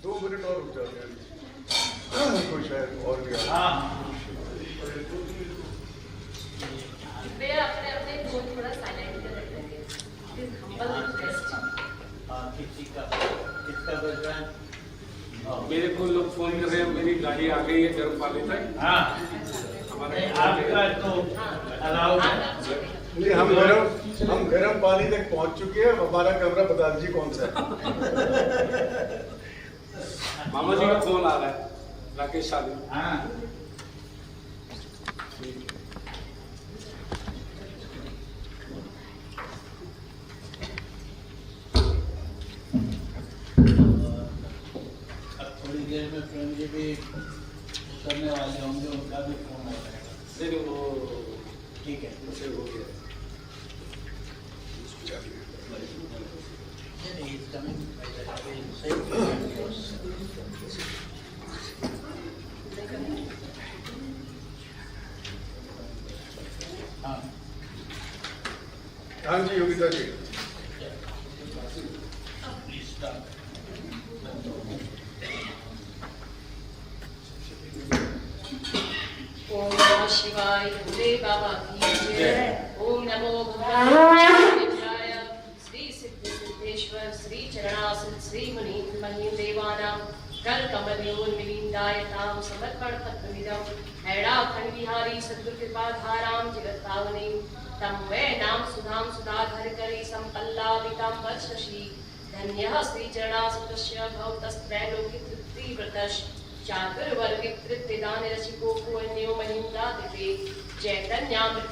2 minute और रुक जाते हैं, कोई शायद और भी अपने अपने को थोड़ा साइलेंट कर रखते हैं। Humble request. किसका गर्लफ्रेंड? मेरे को लोग फोन कर रहे हैं, मेरी गाड़ी आ गई है गर्म वाले तक। हाँ, हमारे आपका तो अलाउड है। नहीं, हम गर्म पानी तक पहुंच चुके हैं। हमारा कमरा बता दीजिए कौन सा है। मामा जी का फोन आ रहा है, राकेश शादी। हाँ, अब थोड़ी देर में प्रेम जी भी करने वाले होंगे, उनका भी फोन आ जाएगा। नहीं वो ठीक है, उसे हो गया। नहीं, he's coming. हाँ, हाँ जी योगिता जी। Please start. ओम नमः शिवाय। भोले बाबा की जय। ओम नमो भगवाय श्री सिद्धि सिद्धेश्वर श्री चरणासुर श्री मुनि महीम देवानां कर कमलोन्मिलिंदाय ताम समर्पण पत्रमिदं हैराखंड विहारी सद्गुरु कृपा धाराम जगत पावनी तम वै नाम सुधाम सुधाधर करी संपल्लावितां वर्षसि धन्यः श्री चरणासुतस्य भवतस्त्रैलोक्य तृप्ति व्रतश्च चातुर्वर्गितृत्यदान रसिको पुण्यो महिम्दादिते चैतन्यामृत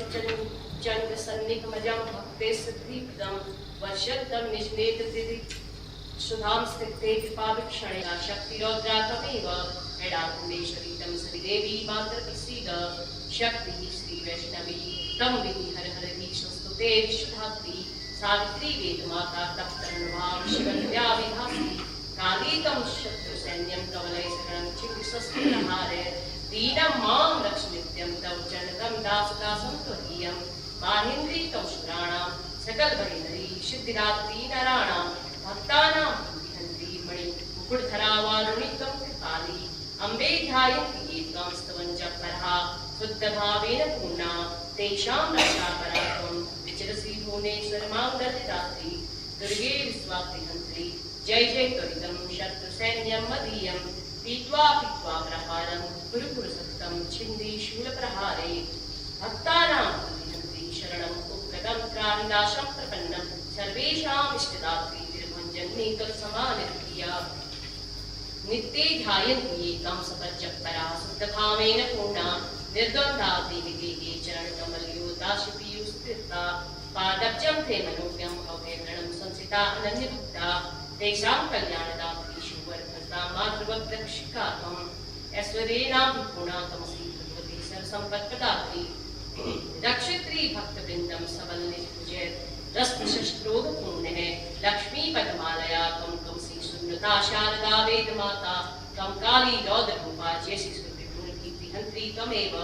चंद्र सन्निगमजं भक्ते सिद्धिप्रदं वर्षन्तं निजनेत्रदिति सुधां स्थिते कृपाविक्षणया शक्तिरौद्राकमेव एडाकुण्डेश्वरी तं श्रीदेवी मातृप्रसीद शक्तिः श्रीवैष्णवी तं विधि हर हर स्तुते विश्वधात्री सावित्री वेदमाता तप्तर्णभां शिवन्त्या विभासी कालीकं शत्रुसैन्यं कवलैशरणं चिकित्सस्त्रहारे दीनं मां रक्ष नित्यं तव चरणकं दासदासं त्वदीयं माहेन्द्रीकं शुराणां सकलभयहरी सिद्धिदात्री नराणां भक्तानां हन्त्री मणि मुकुटधरावारुणिकं कृपाली अम्बे ध्यायन्ति ये त्वां स्तवं जपरः शुद्धभावेन पूर्णा तेषां रक्षापरात्वं विचरसि भुवनेश्वर माङ्गल्यदात्री दुर्गे विश्वाप्तिहन्त्री जय जय त्वरितं शत्रुसैन्यं मदीयं पीत्वा पीत्वा प्रहारं गुरुपुरसक्तं छिन्दी शूलप्रहारे भक्तानां हन्त्री शरणम् उपगतं त्राहिनाशं प्रपन्नं सर्वेषाम् इष्टदात्री निर्भञ्जन्ये तत्समानिर्भीया नित्ये ध्यायन्ति ये तं सपज्जपरा शुद्धभावेन पूर्णा निर्द्वन्द्वा देविगे चरणकमलयोदाशिपीयुस्थिता पादब्जं ते मनोज्ञं भव्यगणं संसिता अनन्यभक्ता तेषां कल्याणदात्री शुभवर्धता मातृवद्रक्षिकात्मं ऐश्वर्येणाभिपूर्णातमसि भगवती सर्वसम्पत्प्रदात्री रक्षित्री भक्तवृन्दं सबलनिर्भुजयत् रसशस्त्रोगपूर्णः लक्ष्मीपदमालया त्वं कंसी सुन्दता शारदा वेदमाता त्वं काली रौद्ररूपा जयसि श्रुतिपूर्णकीर्तिहन्त्री त्वमेव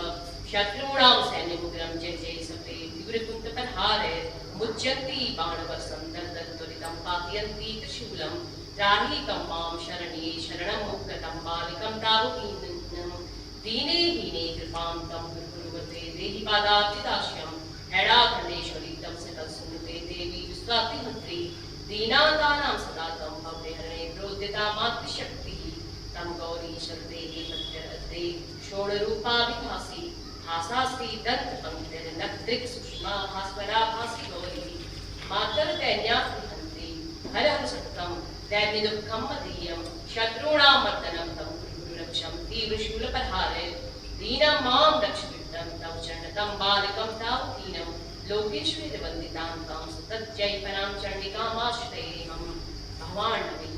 शत्रूणां सैन्यमुग्रं जय जय सप्रे तीव्रकुन्तप्रहारे मुच्यन्ति बाणवर्षं दलदलत्वरितं पातयन्ति त्रिशूलं त्राहीकं मां शरण्ये शरणं मुक्तं बालिकं तावकीनं दीने हीने कृपां तं गुरुकुर्वते देहि पादाब्जिदास्यं हैडाखण्डेश्वरी तं सकल सुनते देवी विश्वातिहन्त्री दीनानां सदा तं भव्यहरणे प्रोद्यता मातृशक्तिः तं गौरी शरदेः प्रत्यरते षोडरूपा विभासी भासास्ति दन्तपङ्क्तिर्नक्दृक् सुषमा भास्वरा भासि गौरी मातर्दैन्यात्रिहन्त्री हर हर सत्तं दैन्यदुःखं मदीयं शत्रूणां मर्दनं तं गुरुरक्षं तीव्रशूलप्रहारे दीनं मां रक्षितं तव चरणतं बालकं तावकीनं लोकेश्वरवन्दितां तां सतज्जयपरां चण्डिकामाश्रयेऽहं भवाण्डवे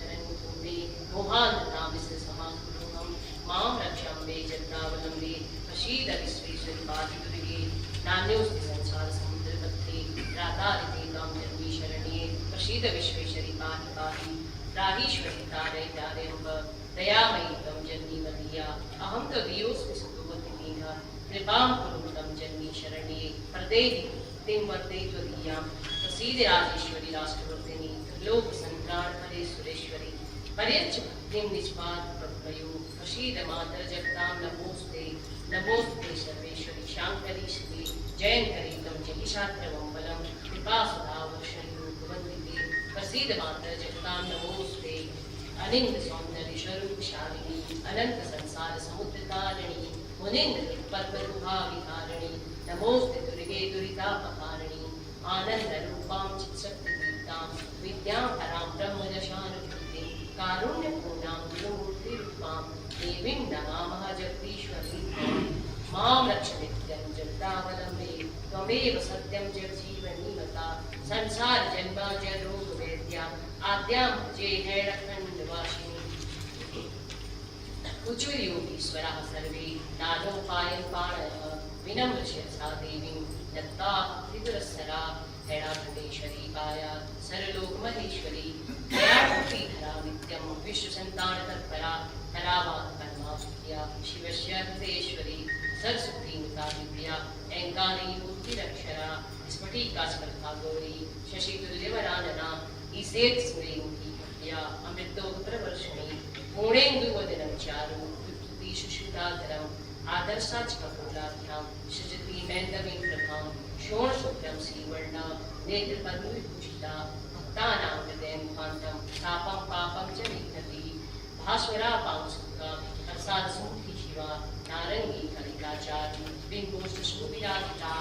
धरण्यपूर्णे मोहान्धतां विससमाकुरुहं मां रक्षं मे जगदावलम्बे प्रसीद विश्वेश्वरि पाहि दुर्गे नान्योऽस्ति संसारसमुद्रमध्ये त्रातारिते त्वां जन्मी शरण्ये प्रसीद विश्वेश्वरि पाहि पाहि त्राहीश्वरि तारय तारयम्ब दयामयी त्वं जन्मी मदीया अहं त्वदीयोऽस्मि सुखवतिनीह कृपां कुरु त्वं जन्मी शरण्ये प्रदेहि तिं वर्ते त्वदीयां प्रसीद राजेश्वरि राष्ट्रवर्धिनि त्रिलोकसङ्ग्रामहरे सुरेश्वरि पर्यच्च भक्तिं निष्पाद प्रभयो प्रसीद मातर जगतां नमोस्ते नमोस्ते सर्वेश्वरी शांकरी श्री जयंकरी तम जहिशात्रवंबलम कृपा सदा वर्षयो वंदिते प्रसीद मातर जगतां नमोस्ते अनिंद सौंदर्य स्वरूप शालिनी अनंत संसार समुद्र तारिणी मुनिंद पर्वतुभा विहारिणी नमोस्ते दुर्गे दुरितापहारिणी आनंद रूपां चित्शक्ति दीप्तां विद्यां परां ब्रह्मदशानुभूतिं कारुण्यपूर्णां गुरुमूर्ति रूपां देवीं नमामः जगदीश्वरी मां रक्ष नित्यं जगदावलम्बे त्वमेव सत्यं जगजीवनी मता संसार जन्मा जरोग वेद्या आद्यां भजे हैरखण्डवासिनी उच्चयोगीश्वराः सर्वे नानोपायं पाणयः विनम्र शिरसा देवीं दत्ता त्रिपुरस्सरा हैराखण्डेश्वरी काया सरलोक महेश्वरी दयापूर्ति धरा नित्यं विश्वसन्तान तत्परा धरावात् कर्मा विद्या शिवस्य हृदयेश्वरी सरस्वतीमुता विद्या ऐङ्कानी मूर्तिरक्षरा स्फटिका स्पर्धा गौरी शशितुल्यवरानना ईसेत् स्मृतिमुखी विद्या अमृतोग प्रवर्षिणी पूर्णेन्दुवदनं चारु विभूति सुषुधाधरम् आदर्शाच कपोलाभ्यां सृजति मैन्दवीं प्रभां शोणशुभ्रं श्रीवर्णा नेत्रपद्मविभूषिता भक्तानां हृदयमुखान्तं तापं पापं च निघ्नति भास्वरा पांसुका प्रसादसमुखी शिवा नारंगी कलिकाचारी बिम्बोष्टशुभिराजिता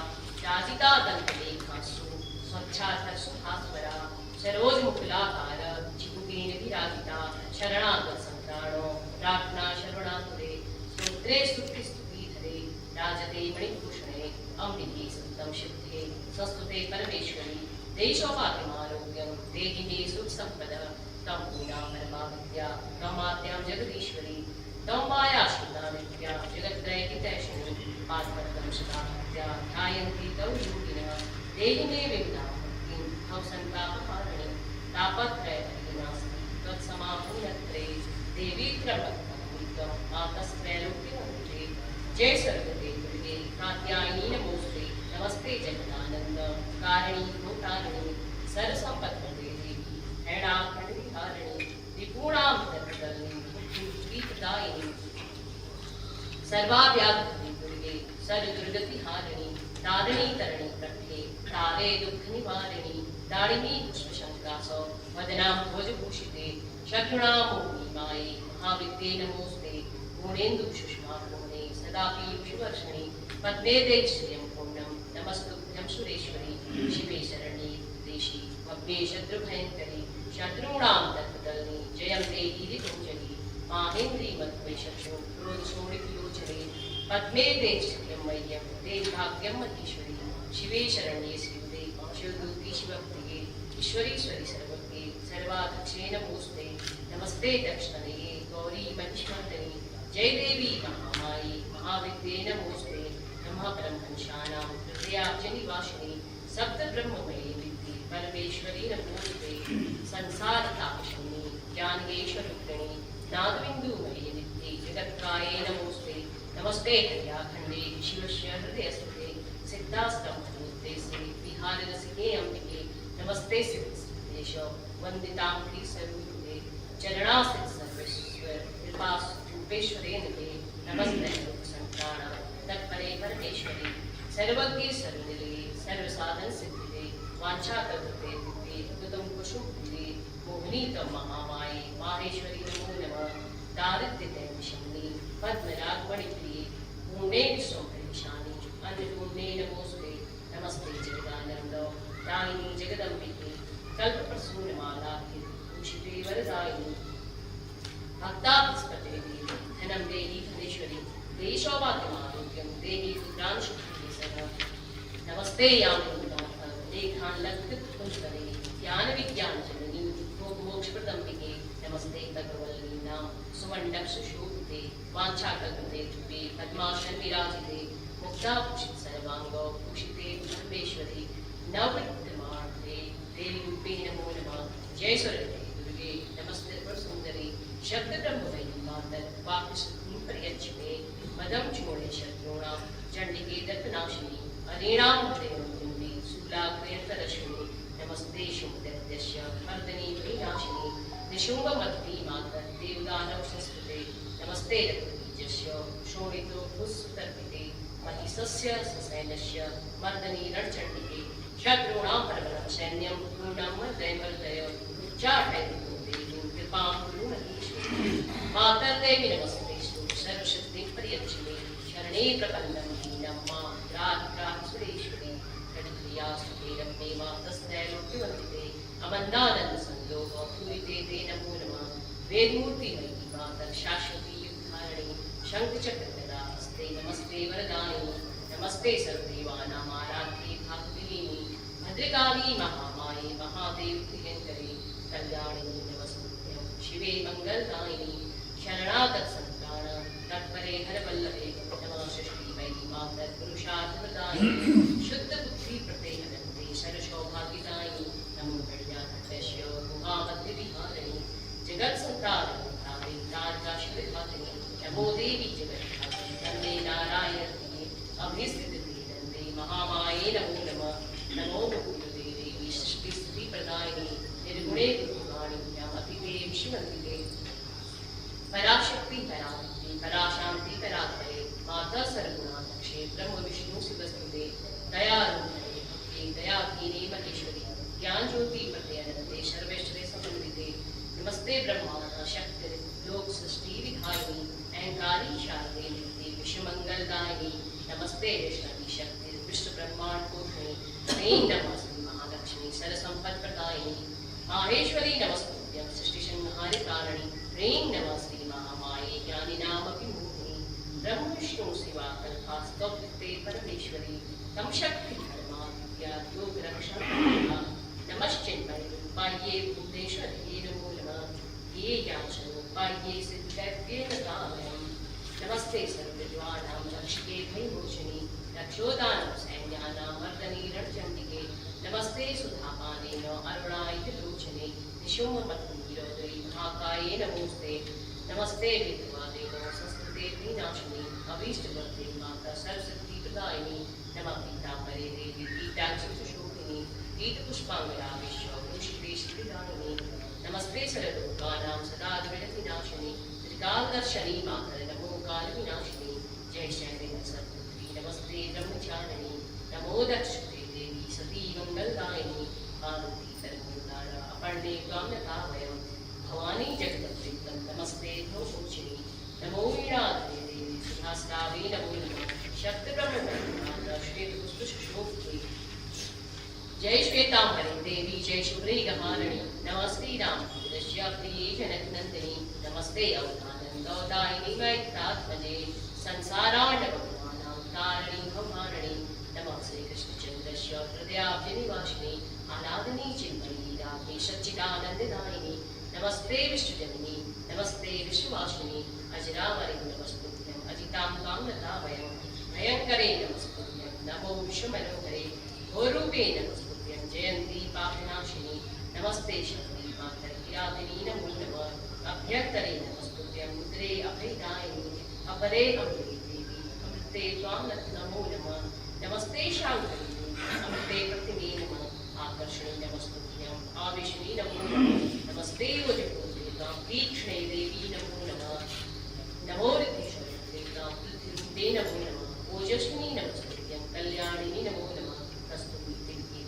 राजिता दन्तलेखासु स्वच्छाधरसुहास्वरा सरोजमुकुलाकार चिबुकेन विराजिता शरणागतसन्त्राणो प्रार्थना शरणातुरे स्तोत्रे स्तुतिस्तुतिधरे राजते मणिभूषणे अमृते सततं सिद्धे संस्तुते परमेश्वरी देशोपाधिमारोग्यं देहि मे सुखसम्पदः तं पूजा परमा विद्या तमाद्यां जगदीश्वरी तं मायाश्रिता विद्या जगत्त्रयहितैषिणी पादपद्मं सदा भक्त्या ध्यायन्ति तौ योगिनः देहि मे विद्यां भक्तिं तौ सन्तापहारिणी तापत्रयविनास्ति त्वत्समापूर्णत्रे देवी त्र्यम्बकं मातस्त्रैलोक्यवन्दिते जय सर्वते दुर्गे कात्यायनी नमोस्ते नमस्ते जगदानंद कारिणी भूतारिणी सर्वसंपत्ति देवी हैराखण्डविहारिणी त्रिपुरां धर्मदलिनी बुद्धिप्रदायिनी सर्वाव्याधि दुर्गे सर्वदुर्गतिहारिणी तारिणी तरिणी प्रख्ये तारे दुःखनिवारिणी दारिणी पुष्पशङ्कासौ वदनां ध्वजभूषिते शत्रुणामोहिनी माये महाविद्ये नमोस्ते पूर्णेन्दु सुषमाभ्रमणे सदा पीयूषवर्षिणि पद्मे देश्रियं पूर्णं नमस्तुभ्यं सुरेश्वरी शिवे शरण्ये देशी भव्ये शत्रुभयङ्करी शत्रूणां तत्पदलिनी जयं देहि ऋतुञ्जलि माहेन्द्री मध्वे शत्रु क्रोधशोणितलोचने पद्मे देश्रियं मह्यं देवभाग्यं महेश्वरी शिवे शरण्ये श्रीयुते शिवदूती शिवप्रिये ईश्वरीश्वरी सर्वज्ञे सर्वाध्यक्षे नमोस्ते नमस्ते दक्षिणये गौरी महिष्मर्दिनी जय देवी महामायी महाविद्ये नमोस्ते नमः परमहंसानां हृदयाब्जनिवासिनी सप्तब्रह्ममयी विद्ये परमेश्वरी नमोस्ते संसारतापशमनी ज्ञानेश्वरूपिणी नादबिन्दुमयी विद्ये जगत्काये नमोस्ते नमस्ते हर्याखण्डे शिवस्य हृदयस्थे सिद्धास्तं धनुर्देशे विहाररसिके अम्बिके नमस्ते सिद्धेश वन्दितां श्रीस्वरूपे चरणास्थित सर्वेश्वर कृपारूपेश्वरे निधे नमस्ते लोकसंक्राणा तत्परे परमेश्वरी सर्वज्ञे सर्वनिलये सर्वसाधन सिद्धिदे वाञ्छाकल्पते दिव्ये अद्भुतं कुसुमप्रिये मोहिनीतं महामाये माहेश्वरी नमो नमः दारिद्र्यदैवशमनी पद्मरागमणिप्रिये पूर्णे विश्वम्भरीशानि अन्नपूर्णे नमोस्ते नमस्ते जगदानन्द दायिनी जगदम्बिके कल्पप्रसूनमालाभि भूषिते वरदायिनी भक्ताभिस्पते देवी धनं देहि धनेश्वरी देशोपाधिमारोग्यं देहि पुत्रांशुभे सह नमस्ते यामिनीनाथ लेखान् लङ्घितकुञ्जरे ज्ञानविज्ञानजननी मोक्षप्रदम्बिके नमस्ते तगवल्लीनां सुमण्डकसुशोभिते वाञ्छाकल्पते तुभ्ये पद्मासन विराजिते मुक्ताभूषित सर्वाङ्गो भूषिते धर्मेश्वरी नवविद्यमार्थे देवी रूपे नमो नमः जय सरस्वती दुर्गे नमस्ते सुंदरी शब्द ब्रह्ममयी मातर वाक्शक्तिं पर्यच्छते मदं चूर्णे शत्रूणां चण्डिके दत्तनाशिनी अरेणां हृदयं शूलाग्रेन्तरश्मिनि नमस्ते शुभदैत्यस्य मर्दनी विनाशिनी निशुम्भमध्वी मातर देवदानव संस्कृते नमस्ते रक्तबीजस्य शोणितो भुस्सुतर्पिते महिषस्य ससैन्यस्य मर्दनी रणचण्डिके शत्रूणां प्रबलं सैन्यं पूर्णं मर्दय उच्चाटयतु देवीं कृपां कुरु महीश्वरी मातर्देवी नमस्तेस्तु सर्वशक्तिं परियच्छिने शरणे प्रपन्नं दीनं मां त्राहि सुरेश्वरी षड्क्रियास्तुते रम्ये मातस्त्रैलोक्यवन्दिते अमन्दानन्द संयोग पूरिते ते नमो नमः वेदमूर्तिमयी मातर् शाश्वती युगधारिणी शङ्खचक्रगदा हस्ते नमस्ते वरदायिनी नमस्ते सर्वदेवानां आराध्ये भागविलीनी भद्रकाली महामाये महादेव प्रियङ्करी कल्याणिनी नमस्तुभ्यं शिवे मङ्गलदायिनी शरणागत संत्राण तत्परे हरवल्लभे नमः षष्ठीमयी मातर् पुरुषार्थप्रदायिनी शुद्ध बुद्धि प्रत्ययनन्ते सर्वसौभाग्यदायिनी नमो कल्याणस्य गुहामध्यविहारिणी जगत्संतारिणी तारे तारकाशिविधातिनी नमो देवी जगत्धात्री नन्दे नारायणी अभिस्थितिते नन्दे महामाये नमो नमः नमो मुकुन्दे देवी सृष्टिस्थितिप्रदायिनी निर्गुणे गुरुवाणी अतिते विश्ववन्दिते पराशक्ति पराशक्ति पराशान्ति परात्परे माता सर्वगुणाध्यक्षे ब्रह्म विष्णु शिवस्तुते दयारूपे भक्ते दयाकीने महेश्वरी ज्ञान ज्योति प्रत्ययनन्ते सर्वेश्वरे समन्विते नमस्ते ब्रह्मांड शक्ति लोक सृष्टि विधायिनी अहंकारी शारदे नित्य विश्वमंगलदायिनी नमस्ते वैष्णवी शक्ति विश्व ब्रह्मांड पूर्णे नैं नमस्ते महालक्ष्मी सरसंपत् प्रदायिनी माहेश्वरी नमस्तुभ्यं सृष्टि संहारे कारिणी ह्रीं नमस्ते महामाये ज्ञानिनामपि मोहिनी ब्रह्म विष्णु शिवा कल्पास्तौते परमेश्वरी तम शक्ति धर्माद्या योग रक्षा नमश्चिन्मय रूपाये भूतेश्वरी नमो नमः ये याचनोपाये सिद्धैर्येण कामयम् नमस्ते सर्वविद्वानां रक्षिके भयमोचनी रक्षोदानं सैन्यानां मर्दनी रणचण्डिके नमस्ते सुधापानेन अरुणायितलोचने निशुम्भमत्नीरोदयी महाकाये नमोस्ते नमस्ते विद्वादेव संस्कृते विनाशिनी अभीष्टवर्ते माता सरस्वती प्रदायिनी नमः पीताम्बरे देवी पीताक्षशोभिनी पीतपुष्पाङ्गरावेश्व पुष्पे श्रीदायिनी नमस्ते सर्वलोकानां सदा विरतिनाशिनी त्रिकालदर्शनी मातर नमो कालविनाशिनी जय शैलेन्द्र सत्पुत्री नमस्ते ब्रह्मचारिणी नमो दक्षिणे देवी सती मंगलदायिनी पार्वती सर्वोद्धारा अपर्णे काम्यतावयं भवानी जगदम्बिका नमस्ते नमोचिनी नमो वीणाधरे देवी सुधास्रावे नमो नमः शक्तिब्रह्ममाता श्वेतपुष्पशोभिते जय श्वेतांबरे देवी जय शुभ्रे गमालिनी नमस्ते रामचन्द्रस्य प्रिये जनकनन्दिनी नमस्ते अवधानन्दौदायिनी मैत्रात्मजे संसारार्णवमानां तारिणी भवारिणी नमः श्रीकृष्णचन्द्रस्य हृदयाब्जनिवासिनी आराधनी चिन्मयी राज्ञी सच्चिदानन्ददायिनी नमस्ते विश्वजननी नमस्ते विश्ववासिनी अजरामरे नमस्तुभ्यं अजितां कामलतावयं भयङ्करे नमस्तुभ्यं नमो विश्वमनोहरे घोरूपे नमस्तुभ्यं जयन्ती पापनाशिनी नमस्ते शक्ति मातर किरातिनी नमो नमः अभ्यन्तरे नमस्तुभ्यं मुद्रे अभयदायिनी अपरे अमृते देवी अमृते त्वां नमो नमः नमस्ते शाङ्करी अमृते प्रतिमे नमः आकर्षणे नमस्तुभ्यं आविष्णी नमो नमः नमस्ते ओजपूर्णिकां तीक्ष्णे देवी नमो नमः नमो ऋद्धिश्वरीं पृथ्वीरूपे नमो नमः ओजस्विनी नमस्तुभ्यं कल्याणिनी नमो नमः कस्तूरी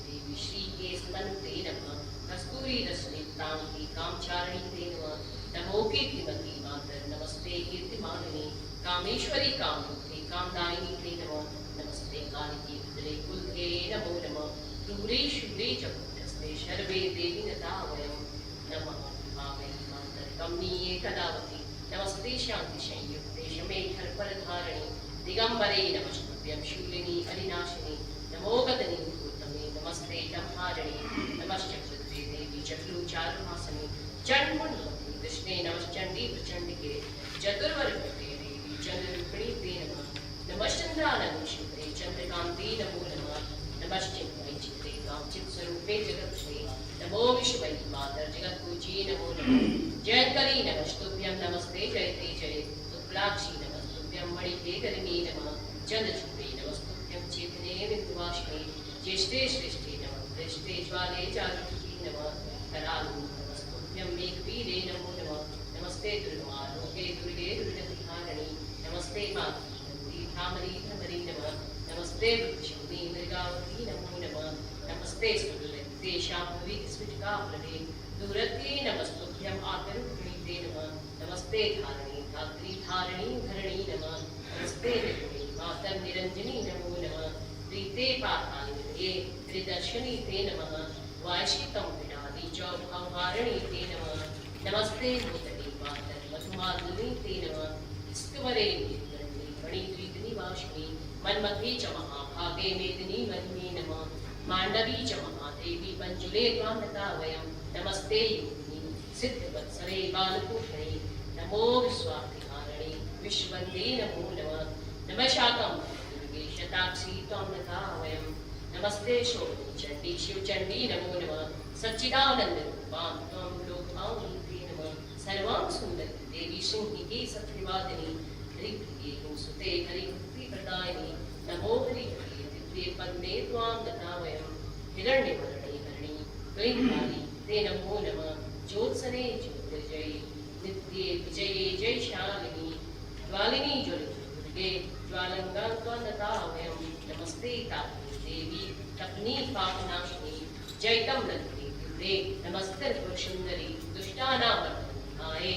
देवी श्रीकेशमनुते नमः कस्तूरी रश्मितां कामचारिणी ते नमः नमो कीर्तिमती मातर नमस्ते कीर्तिमालिनी कामेश्वरी कामरूपे कामदायिनी ते नमः नमस्ते कालिके उदरे कुलधे नमो नमः क्रूरे शूरे च पुत्रस्ते शर्वे देवी नतावयं नमः भावै मातर कमनीये कदावति नमस्ते शान्ति संयुक्ते शमेखर परधारिणी दिगंबरे नमस्तुभ्यं शूलिनी अरिनाशिनी नमो गदनी भूतमे नमस्ते ब्रह्मारिणी नमश्चक्रुते देवी चक्रुचारुहासिनी चण्डमुण्डवती कृष्णे नमश्चण्डी प्रचण्डिके चतुर्वर्गते देवी चन्द्ररूपिणी ते नमः नमश्चन्द्रानन्दि शुभ्रे चन्द्रकान्ते नमो नमः नमश्चिन्मयि चित्रे काञ्चित्स्वरूपे जगत्श्री नमो विश्वमयी मातर जगत्पूज्ये नमो नमः जयङ्करी नमस्तुभ्यं नमस्ते जयते जय उत्प्लाक्षी नमस्तुभ्यं मणिके गरिमे नमः चन्द्रचूडे नमस्तुभ्यं चेतने बिन्दुवासिने ज्येष्ठे श्रेष्ठे नमः दृष्टे ज्वाले चारुकी नमः करालु नमस्तुभ्यं तुभ्यं मेघवीरे नमो नमः नमस्ते दुर्वालोके दुर्गे दुर्गतिहारिणी नमस्ते मातृ धामरी धमरी नमः नमस्ते वृक्षिणी मृगावती नमो नमः नमस्ते सुरलते शाम्भवी स्फटिकाप्रभे दूरते नमस्तुभ्यं आकरुणीते नमः नमस्ते धारिणी धात्री धारिणी धरणी नमः नमस्ते निर्गुणी मातर् निरञ्जनी नमो नमः प्रीते पातालिनिलये त्रिदर्शनी ते नमः वायशितं विनादि च भावहारिणी ते नमः नमस्ते भूतले मातर् मधुमालिनी ते नमः स्तुवरे निर्गण्ये मणिद्वीपनिवासिनी मन्मध्ये च महाभागे मेदिनी महिमे नमः माण्डवी च महादेवी पञ्जुले त्वां नता वयं नमस्ते योगिनी सिद्धवत्सरे बालभूषणे नमो विश्वाधिकारिणे विश्ववन्दे नमो नमः नमः शाकं दुर्गे शताक्षी त्वां नता वयं नमस्ते शोभि चण्डी शिवचण्डी नमो नमः सच्चिदानन्दरूपां त्वां लोकावनीते नमः सर्वां सुन्दरी देवी सिंहिके सत्यवादिनी हरिप्रिये सुते हरिभक्तिप्रदायिनी नमो हरिप्रिये दिव्ये पद्मे त्वां नता वयं हिरण्यवर्णे हरिणी क्लीङ्काली ते नमो नमः ज्योत्सने ज्योतिर्जये नित्ये विजये जयशालिनी ज्वालिनी ज्वलितदुर्गे ज्वालङ्गां त्वां नता वयं नमस्ते तारिणी देवी तपनी पापनाशिनी जयतं ललिते दिव्ये नमस्ते सुन्दरी दुष्टानां वर्धनाय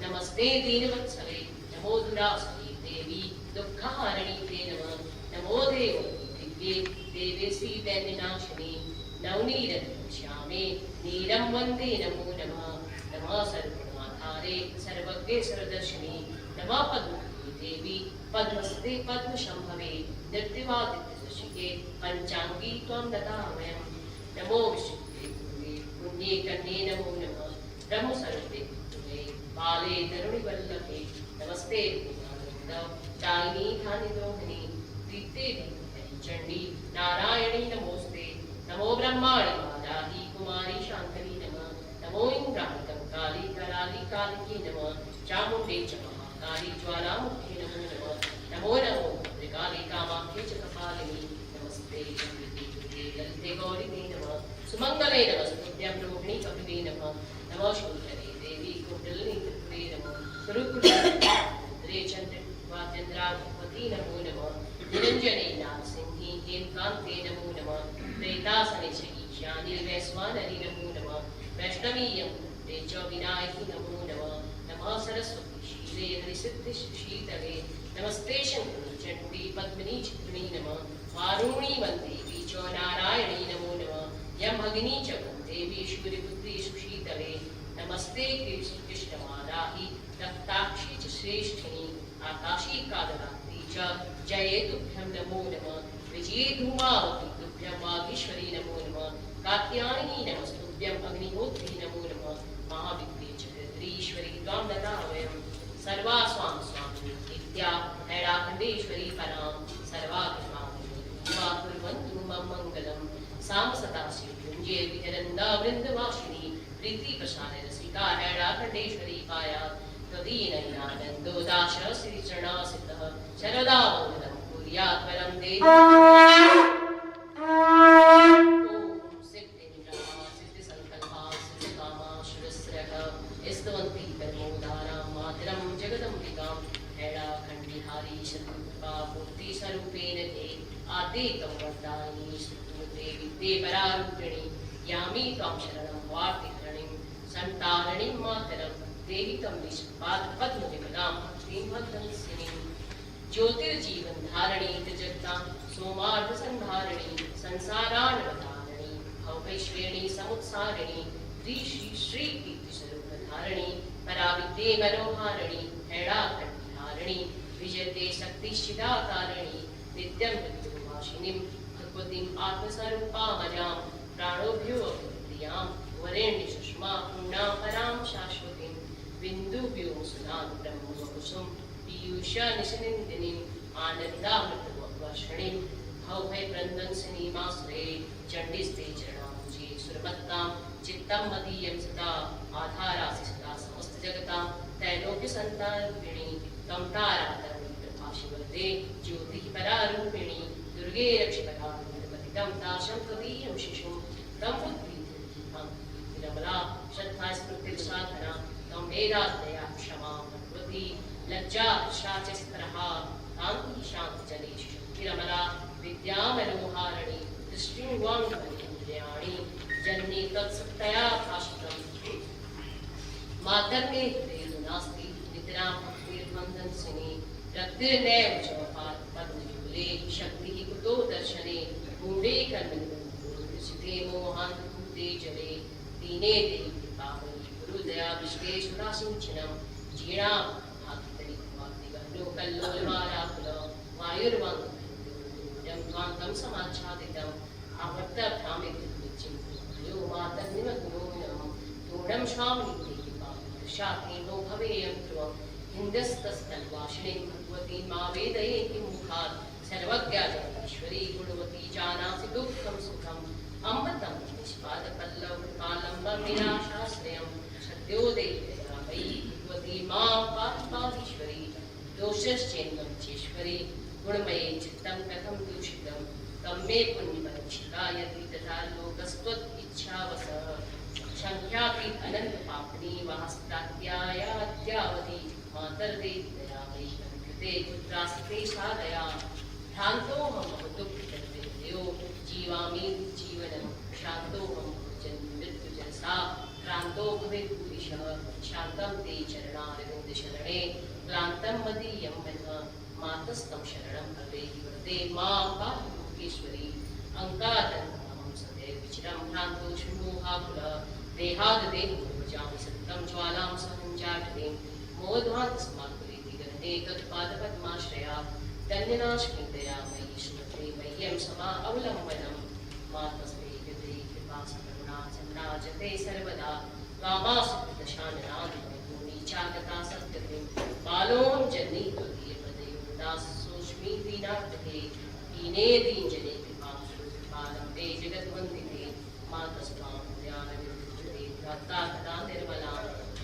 नमस्ते दीनवत्सले नमो दुरासुरी देवी दुःखहारिणी ते नमः नमो देवती दिव्ये देवेशी दैन्यनाशिनी नवनीरश्यामे नीलं वन्दे नमो नमः नमः सर्वगुणाधारे सर्वज्ञे सर्वदर्शिनी नमः पद्मवती देवी पद्मस्ते पद्मशम्भवे नृत्यवादित्यदर्शिके पञ्चाङ्गी त्वां ददा वयं नमो विशुद्धे गुरुवे पुण्ये कन्ये नमो नमः ब्रह्मस्वरूपे गुरुवे बाले तरुणिवल्लभे नमस्ते चालिनी धानिद्रोहिणी दीप्ते चण्डी नारायणी नमोस्ते नमो ब्रह्माणि वाराही कुमारी शांकरी नमः नमो इंद्राणि कंकाली कराली कालिकी नमः चामुण्डे च महाकाली ज्वालामुखी नमो नमः नमो नमो भद्रकाली कामाख्ये च कपालिनी नमस्ते दुर्गे ललिते गौरी ते नमः सुमंगले नमस्तुभ्यं रोहिणी कपिले नमः नमो शूद्रे देवी कुण्डलिनी त्रिपुरे नमः कुरुकुले चन्द्रावती नमो नमः निरञ्जने नारसिंही हेमकान्ते नमो नमः प्रेतासने च ईशानि वैश्वानरि नमो नमः वैष्णवीयं ते च विनायकी नमो नमः नमः सरस्वती शीले हरिसिद्धिशीतले नमस्ते शङ्करी चण्डी पद्मिनी चित्रिणी नमः वारुणी वन्देवी च नारायणी नमो नमः यं भगिनी च वन्देवी सूर्यपुत्री सुशीतले नमस्ते कृष्णमालाहि रक्ताक्षी च श्रेष्ठिनी आकाशी कालरात्रि च जये तुभ्यं नमो नमः विजये धूमावती तुभ्यं वागीश्वरी नमो नमः कात्यायनी नमस्तुभ्यं अग्निहोत्री नमो नमः महाविद्ये च गृध्रीश्वरी त्वां नता वयं सर्वा स्वां स्वामी नित्या हैडाखण्डेश्वरी परां सर्वात्मा कुर्वन्तु मम मङ्गलं साम सदा शिवयुञ्जे विहरन्दा वृन्दवासिनी प्रीतिप्रसाद रसिका हैडाखण्डेश्वरी पायात् त्वदीनैनानन्दो दाश श्रीचरणासितः शरदा मङ्गलं कुर्यात् परं देवी ॐ सिद्धिनिग्रहा सिद्धिसङ्कल्पा सिद्धिकामा शुभस्रः स्तवन्ति कर्मोदारां मातरं जगदम्बिकां हैडाखण्डिहारी शत्रुकृपा मूर्तिस्वरूपेण ते आदेकं वरदायिनी श्रुतिमुद्रे विद्ये परारूपिणी यामि त्वां शरणं वार्तिहरणीं सन्तारणीं मातरं देवी तं निष्पादपद्मविमलां भक्तिं भक्तंसिनीं ज्योतिर्जीवन धारणी त्रिजगतां सोमार्धसंधारिणी संसारानवतारिणी भवैश्वेणी समुत्सारिणी श्री कीर्तिस्वरूपधारिणी पराविद्ये मनोहारिणी हैडाखण्डिहारिणी विजयते शक्तिश्चिदाकारिणी नित्यं मृत्युवासिनीं भगवतीं आत्मस्वरूपामजां प्राणोभ्यो अभिप्रियां वरेण्य सुषमा पूर्णां परां शाश्वतीं बिन्दुभ्यो सुनां ब्रह्मकुसुम पीयूषा निशनिन्दिनीं आनन्दामृतवर्षिणीं भवभयप्रन्दंसिनीमाश्रये चण्डिस्ते चरणाम्बुजे सुरमत्तां चित्तं मदीयं सदा आधारासि सदा समस्तजगतां त्रैलोक्यसन्तारूपिणी त्वं तारातरणीं प्रभाशिवरदे ज्योतिः परारूपिणी दुर्गे रक्षपरापतितं दाशं त्वदीयं शिशुं तं बुद्धिं विरमला श्रद्धा स्मृति साधना तम वेदादया क्षमा भगवती लज्जा शाचस्त्रहा कांति शांति जनेश विरमला विद्या मनोहारिणी दृष्टिवाणी जन्नी तत्सत्तया भाषितम् मातर्मे हृदय नास्ति निद्रा भक्तिर्बंधन सिनी रक्तिर्नैव च पद्मजूले शक्तिः कुतो दर्शने गूढे कर्मनिबन्धे मोहान्तभूते जले दीने देहि कृपावली गुरुदया विश्वेश्वरासिंचनं जीर्णा भातितरिक्वादिगहनो कल्लोलमालाकुल वायुर्वाङ्गं ध्वान्तं समाच्छादितम् आवर्तभ्रामितचिन्तयो मातर्निमग्नोऽयं तूर्णं श्रावणीते शाखेनो भवेयं ध्रुवं हिन्दस्तस्तन्वाशिने भगवती मा वेदयेति मुखात् सर्वज्ञा जगदीश्वरी गुणवती जानासि दुःखं सुखम् अमृतं निष्पादपल्लव कृपालम्बं विनाशाश्रयं सद्योदयया मयि भगवती मा पार्श्वाधीश्वरी दोषश्चेन्नं चेश्वरी गुणमये चित्तं कथं दूषितं तं मे पुण्यपरीक्षिता यदि तथा लोकस्त्वत् इच्छावसः संख्यापि अनंत पापनी वास्तात्यायाद्यावधि मातर्देवयामयि कृते पुत्रास्ते सादया भ्रान्तो हम दुःखितर्वेदयो जीवामि जीवनं शान्तो हम जन्मृत्युजनसा क्रान्तो भवेद्भूरिशः शान्तं ते चरणारविन्दशरणे क्लान्तं मदीयं मनः मातस्तं शरणं भवेत् वरदे मां पाहि लोकेश्वरी अङ्कादन्तमहं सदैव विचिरं भ्रान्तो शृणोहाकुलः देहादेहजामि सत्तं ज्वालां सहञ्जाठिनीं मोध्वान्तस्मात्परीति गहने तत्पादपद्माश्रया दन्यनाश्मी दयामयी श्रीमते मह्यं समा अवलम्बनं मातस्मै हृदये कृपा सकरुणा चन्द्राजते सर्वदा कामासुदशाननादिनीचागता सत्यतिं बालों जन्नी त्वदीयपदयोदासोऽस्मि दीनार्तके दीने दीनजने कृपां ते जगद्वन्दिते मातस्त्वां तदा निर्मला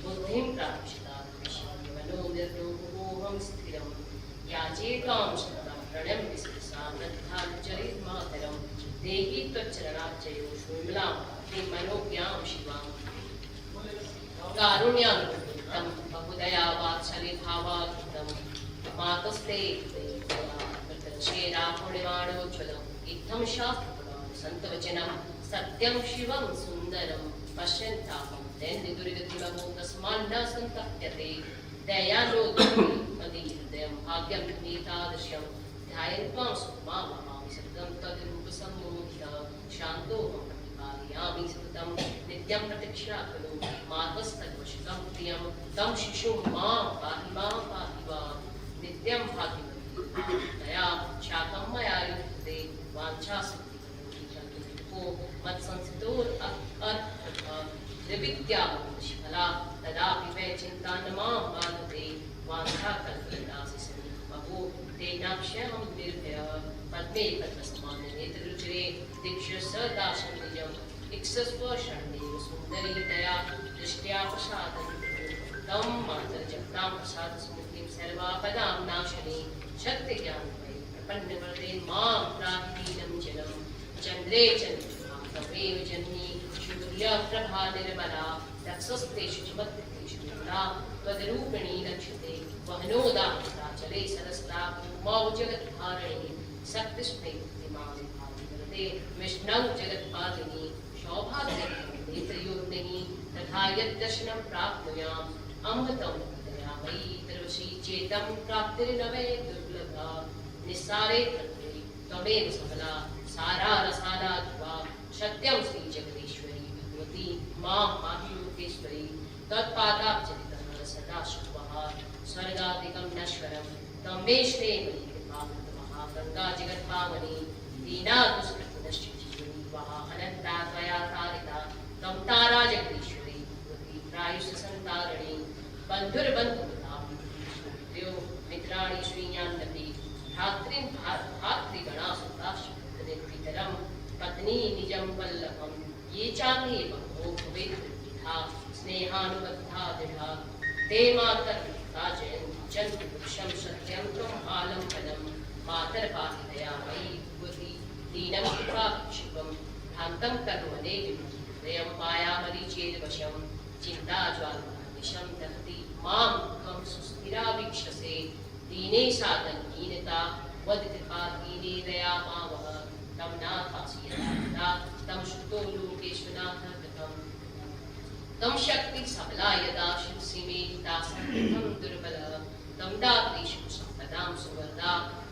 बुद्धिं प्राप्स्यता मनो निर्लोभोऽहं स्थिरं याचेतां शतं प्रणम्य विसृसा नद्धाचरित मातरं देहि त्वच्चरणाच्चयो शूलां ते मनोज्ञां शिवां कारुण्यानुतं बहुदया वात्सल्य भावाकृतं मातस्ते प्रत्यक्षेरा पुण्यमाणोज्ज्वलम् इत्थं शास्त्रपुराण सन्तवचनं सत्यं शिवं सुन्दरं पश्यन्ताहं दैन्यदुर्गतिमहो तस्मान्न सन्तप्यते दयालो मदीहृदयं भाग्यं नीतादृश्यं ध्यायन्त्वां सुखमां वहामि सततं तद्रूपसम्मोहितः शान्तोऽहं प्रतिपालयामि सततं नित्यं प्रतीक्षा खलु मातस्तद्वशतं प्रियं तं शिशुं मां पाहि वा नित्यं भाग्यवती दया शाकं मया युक्ते वाञ्छासिद्धिको मत्संसितोऽर्थविद्या तदापि वै चिन्ता न मां बाधते वाञ्छा कल्पयितासि समीपमहो तेनाक्षयं निर्भयः पद्मे पद्मसमाननेत्ररुचिरे दीक्ष्य सदाशं निजम् इक्षस्व शरणेव सुन्दरी दया दृष्ट्या प्रसादं तं मातर्जगतां प्रसादस्मृतिं सर्वापदां नाशने शक्तिज्ञानमयी प्रपन्नवरदे मां प्राप्तीनं जनं चन्द्रे चन्द्रमां तमेव जन्मी सूर्यप्रभा निर्मला दक्षस्तेषु च मत्तेषु निर्मला त्वद्रूपिणी लक्ष्यते वहनोदाचले सरस्ता भूमौ जगद्धारिणी शक्तिस्मृतिमां भाविवरदे विष्णौ जगत्पालिनी सौभाग्यनेत्रयोर्निः तथा यद्दर्शनं प्राप्नुयाम् अमृतं दयामयी तरवशी चेतं प्राप्तिर्न वै दुर्लभा निस्सारे तत्त्वे त्वमेव सबला सारा रसाला ध्रुवा सत्यं श्रीजगदीश्वरी भगवती मां पाहि लोकेश्वरी तत्पादाब्जनितः सदा शुभः स्वर्गादिकं नश्वरं तं मे श्रेमयि कृपामृतमः गङ्गा जगत्पावनी दीनादुष्कृतनश्चिजीवनी वः अनन्ता त्वया तारिता तं तारा जगदीश्वरी भगवती प्रायुषसन्तारिणी बन्धुर्बन्धुमताप्यो मित्राणि श्रीयान्नपि भ्रातॄन् भातृगणासुताश्रितरं पत्नी निजं वल्लभं ये चान्ये बहवो भवेद्विधा स्नेहानुबद्धा दृढा ते मातर्पिता जयन्ति वृक्षं सत्यं त्वम् आलम्बनं मातर्पाहि दयामयी भगवती दीनं कृपाक्षिपं भ्रान्तं कर्मणे विमुखी हृदयं मायामरीचेद्वशं चिंता ज्वालानिशं दहति मां दुःखं सुस्थिरा वीक्षसे दीने साधनहीनता वदकृपा दीने दया मावः तं नाथासि यदा तं श्रुतो लोकेश्वनाथ कृतं तं शक्ति सबला यदा शिवसि मे दासं दुर्बल तं दात्रीषु सम्पदां सुवरदा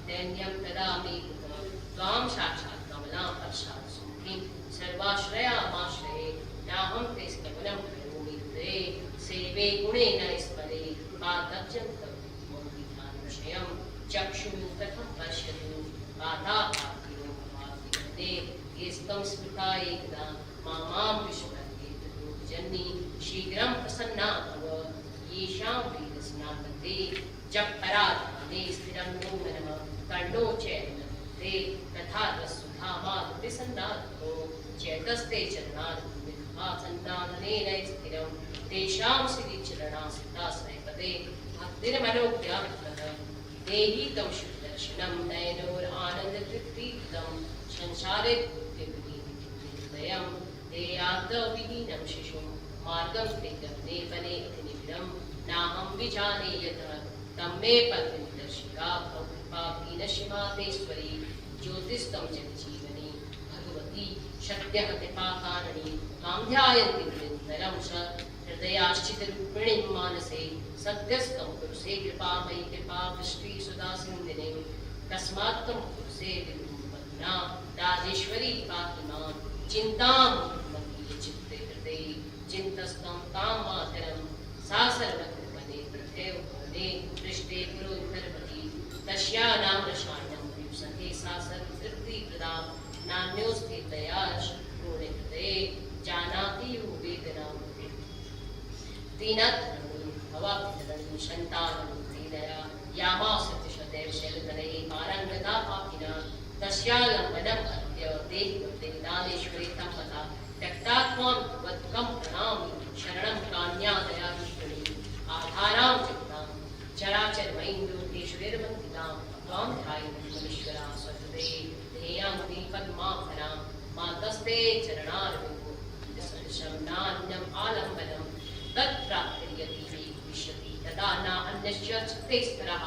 दैन्यं तदा मे कृतं त्वां साक्षात् कमलां पश्चात् सुखीं सर्वाश्रयामाश्रये नाहं ते स्तवनं करोमि हृदये सेवे गुणेन स्मरे पादब्जं तव विधानविषयं चक्षुः कथं पश्यतु पादापातिरो भवाति येस्तं स्मृता एकदा मां विस्मरेत् लोकजननी शीघ्रं प्रसन्ना भव येषां वेदस्नातते जपराधने स्थिरं नो मनः कर्णो चैनते तथा सुधामादृसन्नाथो चैतस्ते चरणादुर्विघ्नासन्नादनेन स्थिरं तेषां श्रीचरणासिताश्रयपदे भक्तिर्मनोज्ञावित्तः देहि तं शुद्धदर्शनं नयनोरानन्दतृप्तिदं संसारे हृदयं देयाद्विहीनं शिशुं मार्गं त्रिगमने अतिनिबिडं नाहं विजाने यतः तं मे पद्मदर्शिका कृपाभीनशिमातेश्वरी ज्योतिस्तं जगजीवनी भगवती शक्त्यः कृपाकारिणी त्वां ध्यायन्ति निरन्तरं स हृदयाश्चितरूपिणीं मानसे सद्यस्तं कुरुसे कृपामयि कृपावृष्टि सुधा सिन्धिनीं तस्मात् तं कुरुसे विदुमना राजेश्वरी पाहि मां चिन्तां चित्ते हृदये चिन्तस्तं तां मातरं सा सर्वकृपणे पृथ्वे भुवने दृष्टे पुरोधरपति तस्या नाम रसायनं विवसते सा सर्वतृप्तिप्रदां नान्योऽस्ति दया पूर्णे हृदये जानाति यो वेदनां दीनत्वं भवाप्तितरणं शन्तानं दीनया यामासत्यशतैव शैलतनये पारङ्गता पापिना तस्यालम्बनम् अद्य देहि भक्ते दानेश्वरी तं पदा त्यक्तात्मां त्वत्कं प्रणमामि शरणं कान्यादया विष्णुनि आधारां जगतां चराचरमयीं लोकेश्वरीर्वन्दितां त्वां ध्यायन्तीश्वरा स्वहृदे ध्येयान्ति पद्माभरां मातस्ते चरणारविन्दो नान्यम् आलम्बनं तत्प्राप्तिर्यदि मे भविष्यति तदा न अन्यस्य चित्ते स्तरः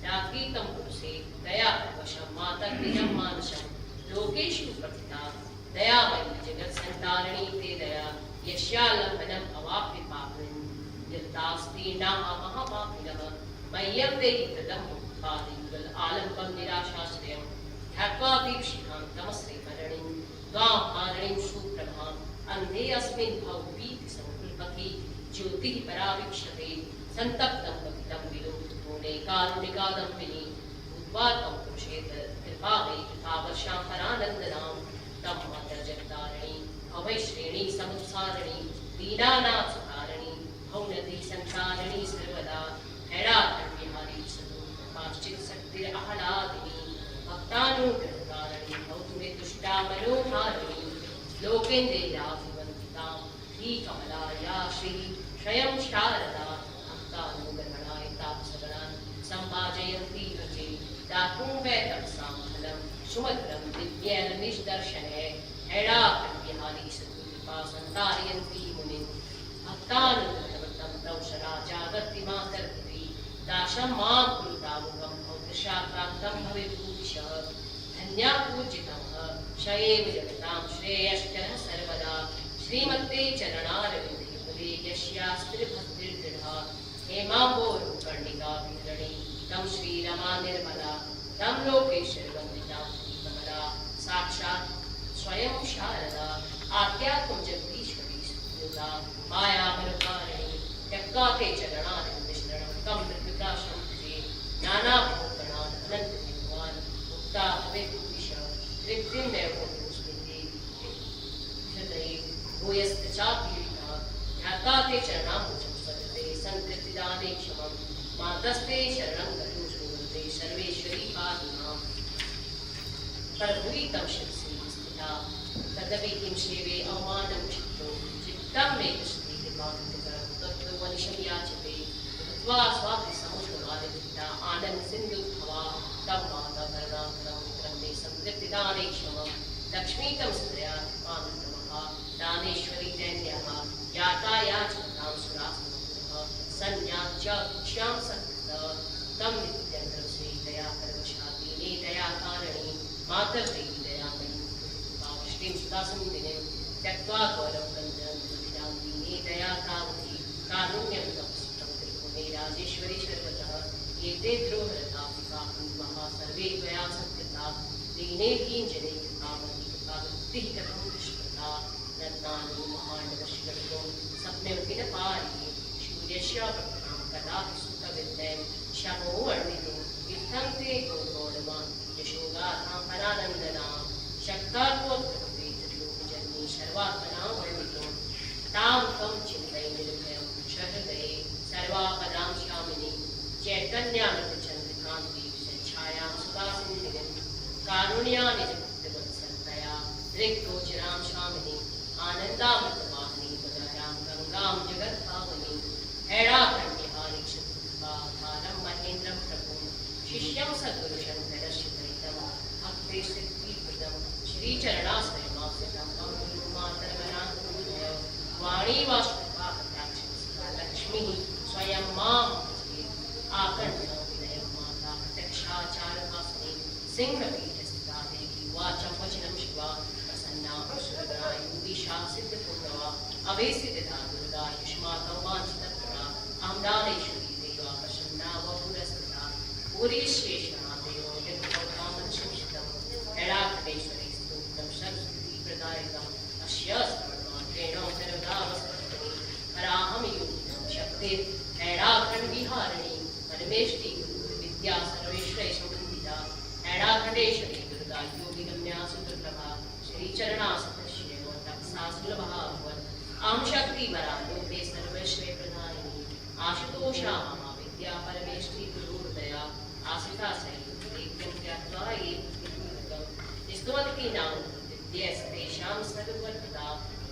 रात्रितं पुरुषे दयावशं मातर्निजं मानसं लोकेषु प्रथिता दयामयी जगत्सन्तारिणी ते दया यस्यालम्बनम् अवाप्य पापिन् निर्दास्ति नाहमः पापिनः मह्यं देहि कृतं पादियुगल आलम्बं निराशाश्रयं ध्यात्वा दीप्शिखां तमस्रीकरणीं त्वां हारिणीं सुप्रभाम् अन्धे अस्मिन् भवभीति संकुल्पति ज्योतिः परावीक्षते सन्तप्तं पतितं विलोकितोने कारुणिकादम्बिनी भूत्वा तं पुरुषेत कृपामयि कृपावर्षां परानन्दनां तं मातर्जगतारिणी भवैश्रेणी समुत्सारिणी दीनानां सुतारिणी भौनदी संसारिणी सर्वदा हैराधर्विहारी सदो काश्चित् शक्तिरहलादिनी भक्तानुग्रहकारिणी भवतु मे तुष्टा मनोहारिणी लोकेन्द्रियाभिवन्दितां श्रीकमलाया श्री स्वयं शारदा भक्तानुग्रहणाय तापसगणान् सम्भाजयन्ती रचे दातुं वैतपसां फलं सुमधुरं दिव्येन निष्दर्शने हैराधर्विहारी सदो कृपा सन्तारयन्ती मुनिं भक्तानुग्रहवतं प्रौषरा जागर्ति मातर्पति दाशं मां कुरुतामुखं भौतशाक्रान्तं भवेद्भूतिशः धन्या पूजितः शयेव जगतां श्रेयश्चरः सर्वदा श्रीमते चरणारविन्दे पदे यस्यास्त्रिभक्तिर्दृढा हेमाम्बोरुकर्णिका विहरणी तं श्रीरमा निर्मला तं लोकेश्वरवन्दितां श्रीकमला साक्षात् स्वयं शारदा आद्यात्मं जगदीश्वरी सुयोगा मायामनुकारिणी त्यक्त्वा ते चरणारविन्दशरणं तं मृत्युकाशं भजे नानाभूतगणान् अनन्तविद्वान् मुक्ता भवेद्भूतिश तृप्तिमेव स्मृति हृदये भूयस्तचापीडिता ध्यात्वा ते चरणाम्बुजं सदते सन्तृप्तिदाने क्षमं मातस्ते शरणं गतो श्रीमते सर्वेश्वरी पाहि मां प्रभुई तं शिरसि स्थिता तदपि किं सेवे अवमानं चित्तं मे दृष्टि कृपाकृतिकरं तत्त्वमनिशं याचते कृत्वा स्वापि समुद्रमादिता आनन्दसिन्धुभवा तं माता करुणाकरं क्रमे संतृप्तिदाने क्षमं लक्ष्मीतं स्त्रिया आनन्दमहा दानेश्वरी दैन्यः यातायाचतां सुरासनः संज्ञा च भिक्षां सत्कृत तं नित्यं श्रीदया कर्मशातीने दया कारणे मातर्देवी दयामयी पावष्टिं सुतासुन्दिनीं त्यक्त्वा गौरव गन्धं दुर्विदान्तिने दया तावती कारुण्यं तपस्तं त्रिकोणे राजेश्वरी सर्वतः एते द्रोहरता विकाकुर्मः सर्वे त्वया सत्कृता दीने कीञ्जने कृपावती कृपावृत्तिः कथं दुष्कृता रत्नानि महाण्डवशिखरितो सप्नमपि न पारि सूर्यस्य प्रभृतां कदापि सुखविद्यं शमो वर्णितो इत्थं ते गौरवान् यशोगाथां फलानन्दनां शक्तात्वोत्तमते त्रिलोकजननी सर्वात्मनां वर्णितो तां तं चिन्तये निर्भयं सहृदये सर्वापदां श्यामिनीं चैतन्यामृतचन्द्रकान्ति सच्छायां सुधासिन्दिनीं कारुण्यानिजभक्तिवत्सलतया दृग्गोचरां स्वामिनीं आनन्दामृतवाहिनी मदारां गङ्गां जगत्पावनीं हैडाकण्यहारी क्षुत्पाकारं महेन्द्रं प्रभुं शिष्यं सद्गुरुशङ्करस्य परितं भक्ते सिद्धिप्रदं श्रीचरणाश्रयमाश्रितं मातरमनाथमुदय वाणी वाष्पपाकटाक्षस्ता लक्ष्मीः स्वयं मां आकण्ठं विनयं माता प्रत्यक्षाचारभासिनी सिंहपीठस्थिता देवी वाचं वचनं शिवा प्रसन्ना सुरगणा योगीशा सिद्धपूर्णवा अवेसिता दुर्गा युष्माकं वाञ्छितपुरा आम्रालेश्वरी देवा प्रसन्ना वपुरस्थिता पूरीश्वेश्वरादेव जगत्कामच्छितं हैडाकटेश्वरी स्तोत्रं सरस्वती प्रदायकम् अस्य सर्वमात्रेण सर्वदा वसति वराहं योगिनं शक्तिः हैडाखण्डविहारिणी परमेष्टि विद्या सर्वेश्वरैर्संवन्दिता हैडाखण्डेश्वरी दुर्गा योगिगम्या सुदुर्लभा श्रीचरणासतश्रेव तपसा सुलभा अभवत् अहं शक्तिवरा लोके सर्वश्रे प्रदायिनी आशुतोषा महाविद्या परमेष्टि गुरुहृदया आसिता सैत्यं त्याक्त्वा ये स्तुवन्ति नाम विद्यस्तेषां सर्ववर्तता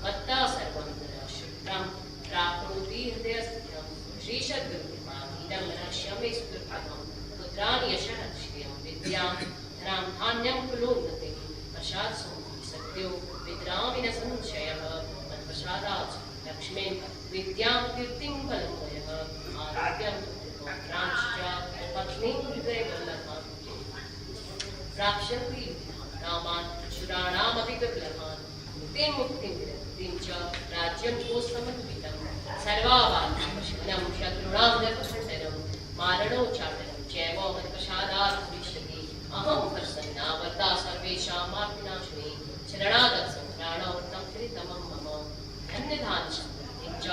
मत्ता सर्वं शुद्धं प्राप्नोति हृदयस्थितं श्रीसद्गुरुकृपाधीनं रहस्यमे सुदुर्लभं पुत्रान् यशः श्रियं विद्यां धनां धान्यं कुलोन्नतिं प्रसादसंहि सत्यो विद्रामिन संशयः मत्प्रसादात् लक्ष्मीं विद्यां कीर्तिं बलमयः आरोग्यं पुत्रांश्च पत्नीं हृदयवल्लभान् प्राप्स्यन्ति रामान् शुराणामपि दुर्लभान् मुक्तिं मुक्तिं विरक्तिं च राज्यं कोसमन्वितं सर्वावादिनं शत्रूणां नरखण्डनं मारणोच्चाटनं चैव मत्प्रसादात् भविष्यति अहं प्रसन्ना वरदा सर्वेषां मार्गनाशिनी शरणागतं प्राणवृतं प्रीतमं मम धन्यधानशक्तिं च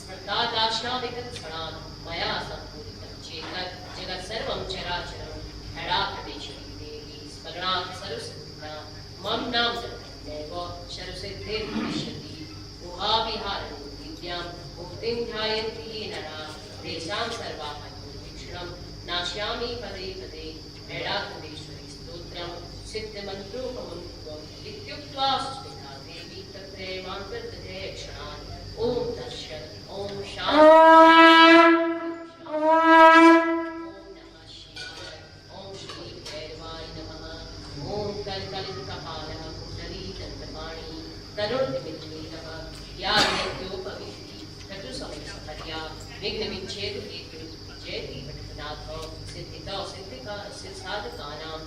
स्मृतादास्यामि तत्क्षणात् मया सम्पूरितं चेतत् जगत्सर्वं चराचरं हैडाकटेश्वरी देवी स्मरणात् सर्वसिद्धिदा मम नाम जपन्नैव सर्वसिद्धिर्भविष्यति ऊहाविहारिणी विद्यां मुक्तिं ध्यायन्ति ये नराः तेषां सर्वापदोक्षणं नाश्यामि पदे पदे हैडाकटेश्वरी स्तोत्रं सिद्धमन्त्रोपमन्त्वम् इत्युक्त्वा सुस्मिता देवी तत्रैवान्तर्दधे क्षणान् ॐ तत्सत् ॐ शान्ति तरुणदिमित्रीनः या नित्योपविष्टि चतुसमयसहर्या विघ्नविच्छेद हेतु जयति भटनाथ सिद्धिता सिद्धिका सिद्धादकानां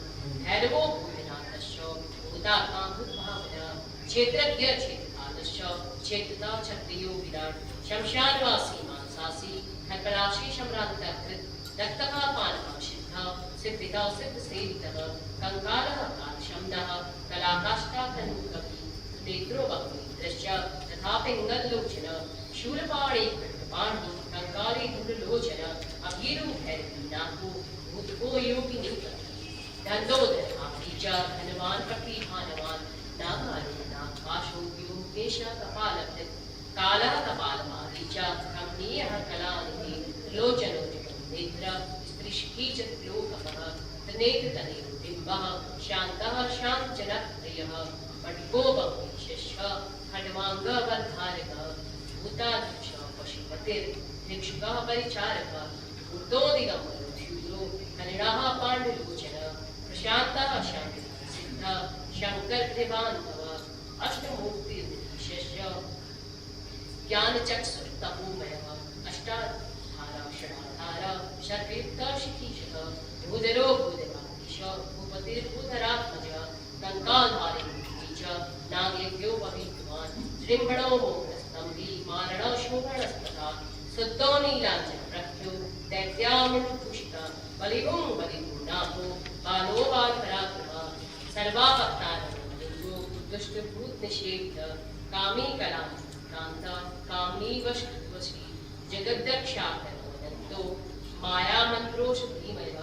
भैरवो भूतनाथस्य भूतात्मा भूतभावना क्षेत्रज्ञ क्षेत्रकालस्य क्षेत्रता क्षत्रियो विराट शमशानवासी मानसासी खकराशि सम्रान्तकृत रक्तपापानः सिद्धा सिद्धिता सिद्धसेवितः कंकालः कालशम्नः कलाकाष्ठातनुकवि नेत्रो वक्मिन्द्रश्च तथा पिङ्गल्लोचन शूलपाणि खड्गपाणि कंकाली धूललोचन अभीरो भैरवीनाथो भूतको योगिनी दण्डोदरहारी च धनवान् प्रतिभानवान् नागालो नागपाशो व्योमकेश कपालकृत् कालः कपालमाली च कमनीयः कलानिधि त्रिलोचनो जगन्नेत्र स्त्रीशिखी च त्रिलोकः त्रिनेत्रतनयोर्बिम्बः शान्तः शान्तजनप्रियः पट्को बह्वीशश्च खड्वाङ्गबद्धारकः भूताध्यक्ष पशुपतिर्भिक्षुकः परिचारकः भूतोदिगमनो शूद्रो कनिडः पाण्डुलोचन प्रशान्तः शान्तिसिद्धः शङ्करदेवानुभवः अष्टमूर्तिर्विशेष्य ज्ञानचक्षुर्तपोमयः अष्टाधारा षडाधारा षड्वित्तशिखीशः भूधरो भूधराधीश भूपतिर्भूधरात्मज टङ्काधारे च नागयज्ञो भविष्यवान् जृम्भणो मोहनस्तम्भी मारणो शोभणस्तथा शुद्धो नीलाञ्जनप्रख्यो दैत्यामणिभूषिता बलिगुं बलिगुणाको बालो बालपराक्रमः सर्वाभक्तारमलिङ्गो दुष्टभूतनिषेव्य कामी कलाकान्ता कामी वशी जगद्रक्षाकरवदन्तो मायामन्त्रोषधीमयः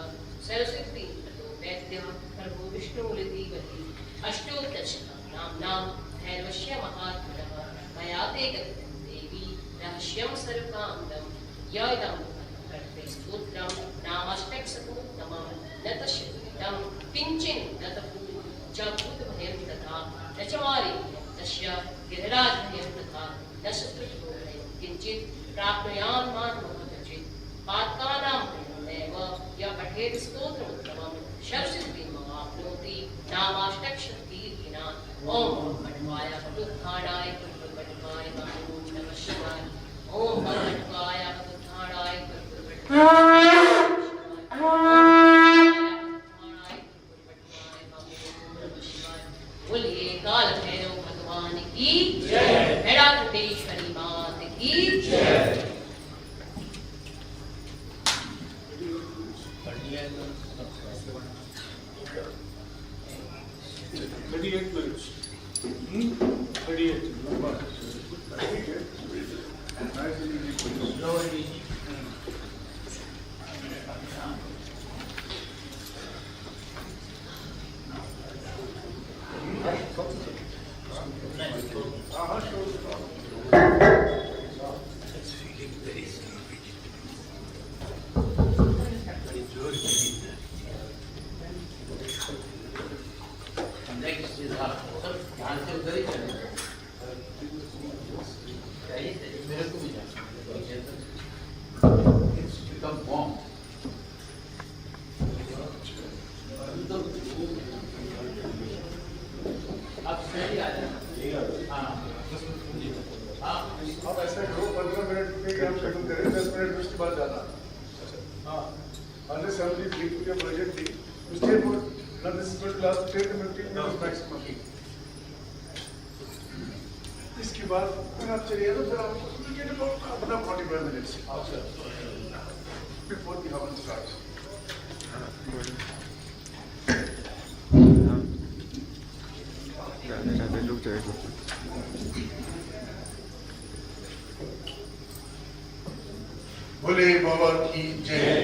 सरस्वतीप्रदो वैद्यः प्रभो विष्णुमुलिधीवति अष्टोत्तरशतं नाम्नां भैरवस्य महात्मनः मया ते गतितं देवी रहस्यं सर्वकान्दं यदं कर्ते स्तोत्रं नामाष्टकशतोत्तमं न तस्य दुरितं किञ्चिन् न च भूतभयं तथा न च मालिन्यं तस्य गिरिराजभयं तथा न शत्रुभयं किञ्चित् प्राप्नुयान् मानवकचित् पातकानां भयमेव य पठेत् स्तोत्रमुत्तमं शतसिद्धिमवाप्नोति नामाष्टकशतीर्घिना ॐ भट्वाय पटुत्थाणाय कर्पूरभट्वाय नमो नमः शिवाय ॐ भट्वाय पटुत्थाणाय बोलिए काल भैरव भगवान की जय, हेड़ाकुटेश्वरी मात की जय। आप ऐसा करो 15 मिनट में काम शुरू करें, 10 मिनट में उसके बाद जाना। हाँ, unless somebody is leaving your project, you stay for, now this is going to last 10 to 15 minutes maximum. इसके बाद फिर आप चलिए तो फिर आप you get about अपना 45 minutes. Before the Havan starts. रुक जाएगा। Bole Baba ki jai.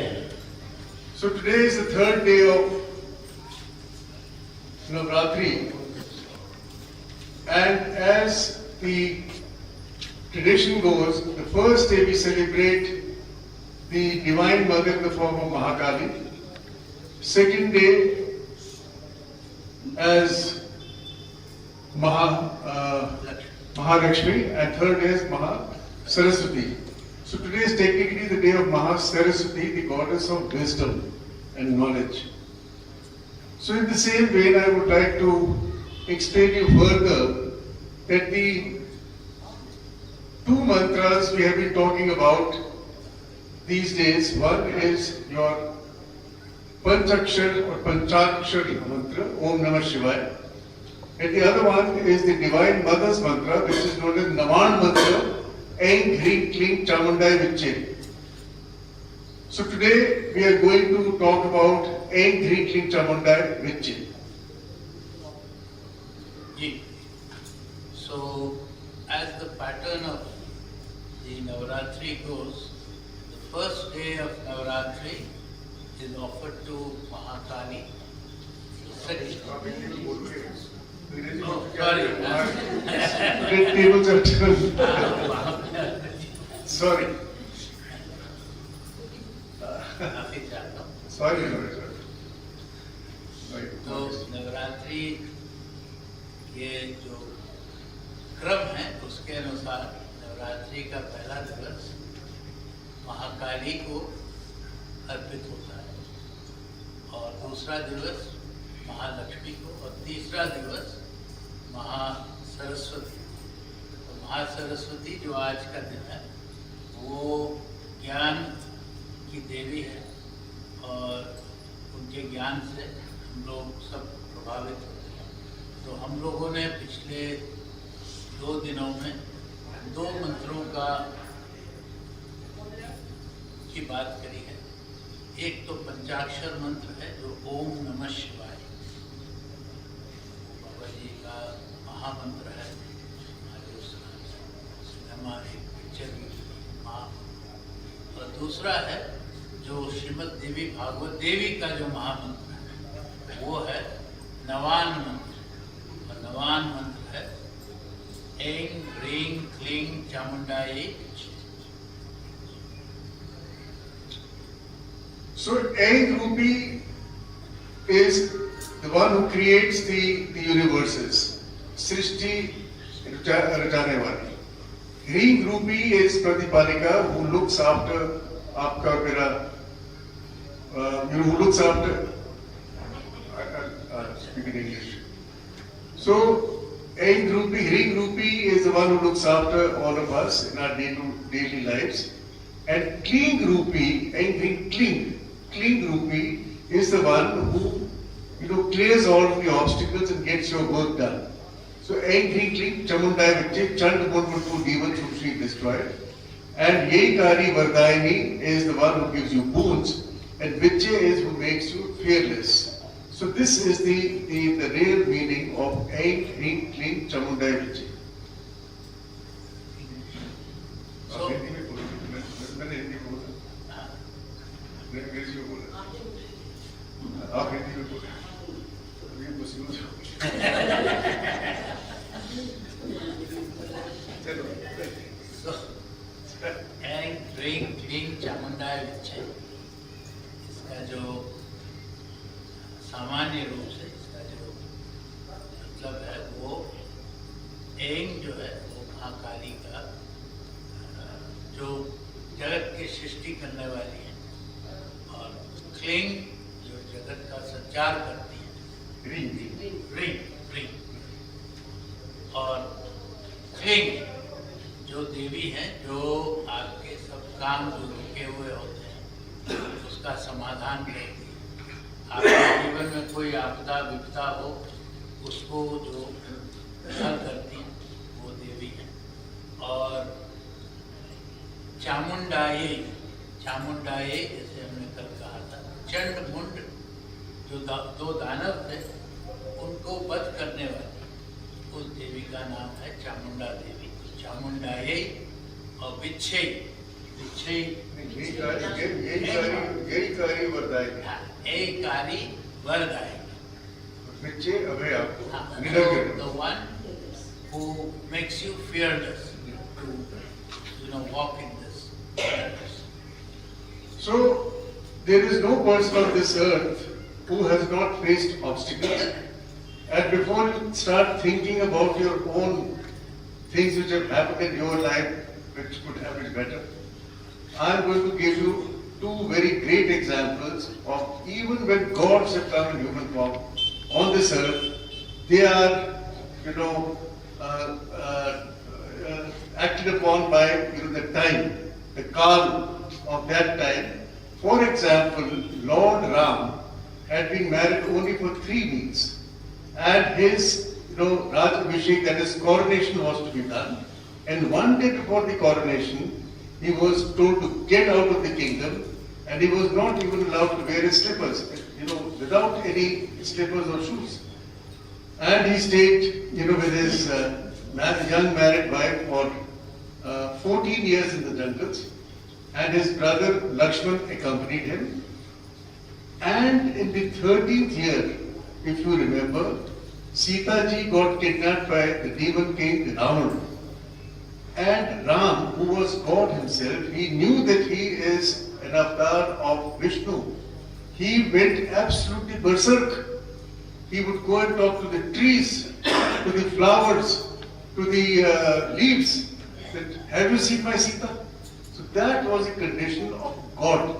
So today is the third day of Navratri, and as the tradition goes, the first day we celebrate the Divine Mother in the form of Mahakali. Second day as Mahalakshmi, and third day is Maha Saraswati. So today is technically the day of Maha Saraswati, the goddess of wisdom and knowledge. So in the same vein, I would like to explain you further that the two mantras we have been talking about these days, one is your Panchakshar or Panchakshar mantra, Om Namah Shivaya. And the other one is the Divine Mother's mantra, which is known as Naman mantra, Ain Hrim Klim Chamundai Vichye. So today we are going to talk about Ain Hrim Klim Chamundai Vichye. So as the pattern of the Navaratri goes, the first day of Navaratri is offered to Mahakali. Sorry. Tables are turned. Sorry. Sorry. तो नवरात्रि ये जो क्रम है उसके अनुसार नवरात्रि का पहला दिवस महाकाली को अर्पित होता है और दूसरा दिवस महालक्ष्मी को और तीसरा दिवस महासरस्वती। तो महासरस्वती जो आज का दिन है वो ज्ञान की देवी है और उनके ज्ञान से हम लोग सब प्रभावित होते हैं। तो हम लोगों ने पिछले 2 दिनों में 2 मंत्रों की बात करी है। एक तो पंचाक्षर मंत्र है जो ओम नमः शिवाय, बाबा जी का महामंत्र है। हमारे उस सिनेमा एक पिक्चर भी महा। और दूसरा है जो श्रीमद देवी भागवत देवी का जो महामंत्र है वो है नवान मंत्र। और नवान मंत्र है ऐं ह्रीं क्लीं चामुंडायै। So Ain Rupi is the one who creates the universes. Srishti rachane wali. Ring Rupi is Pratipalika who looks after aapka और मेरा who looks after speak in English. So Ain Rupi, Ring Rupi is the one who looks after all of us in our daily lives. And Kling Rupi, and Kling Rupi is the one who clears all of the obstacles and gets your work done. So Ain Kling Chamundai Vichye Chand Mund 2 demons whom she destroyed. And Yeikari Vardayani is the one who gives you boons, and Vichye is who makes you fearless. So this is the real meaning of Ain Kling Chamundai Vichye. So, मैंने हिंदी में बोला, अंग्रेजी में बोला, आप हिंदी में बोले, ये मुसीबत चलो। so ऐं ह्रीं क्लीं चामुंडाय विच्चे, इसका जो सामान्य रूप से इसका जो मतलब है वो ऐं जो है वो महाकाली का जो जगत की सृष्टि करने वाली है और क्लीं जो जगत का संचार करती है। रीं और क्लीं जो देवी है जो आपके सब काम जो रुके हुए होते हैं उसका समाधान करती है। आपके जीवन में कोई आपदा विपदा हो उसको जो हल करती है वो देवी है। और चामुंडायै जैसे हमने कल कहा था, चंड मुंड जो 2 दानव थे उनको वध करने वाली उस देवी का नाम है चामुंडा देवी। चामुंडायै और विच्छे यही वरदायिनी। ऐकारी वरदायिनी। विच्छे अभय आपको the one who makes you fearless to walk in this universe. So there is no person on this earth who has not faced obstacles. And before you start thinking about your own things which have happened in your life which could have been better, I am going to give you 2 very great examples of even when gods have come in human form on this earth, they are, acted upon by the time, the kal of that time. For example, Lord Ram had been married only for 3 weeks, and his Raj Abhishek, that is coronation, was to be done. And one day before the coronation, he was told to get out of the kingdom, and he was not even allowed to wear his slippers, without any slippers or shoes. And he stayed, with his young married wife for 14 years in the jungles, and his brother Lakshman accompanied him. And in the 13th year, if you remember, Sita ji got kidnapped by the demon king Ravana. And Ram, who was God himself, he knew that he is an avatar of Vishnu. He went absolutely berserk. He would go and talk to the trees, to the flowers, to the leaves. That, have you seen my Sita? So that was a condition of God.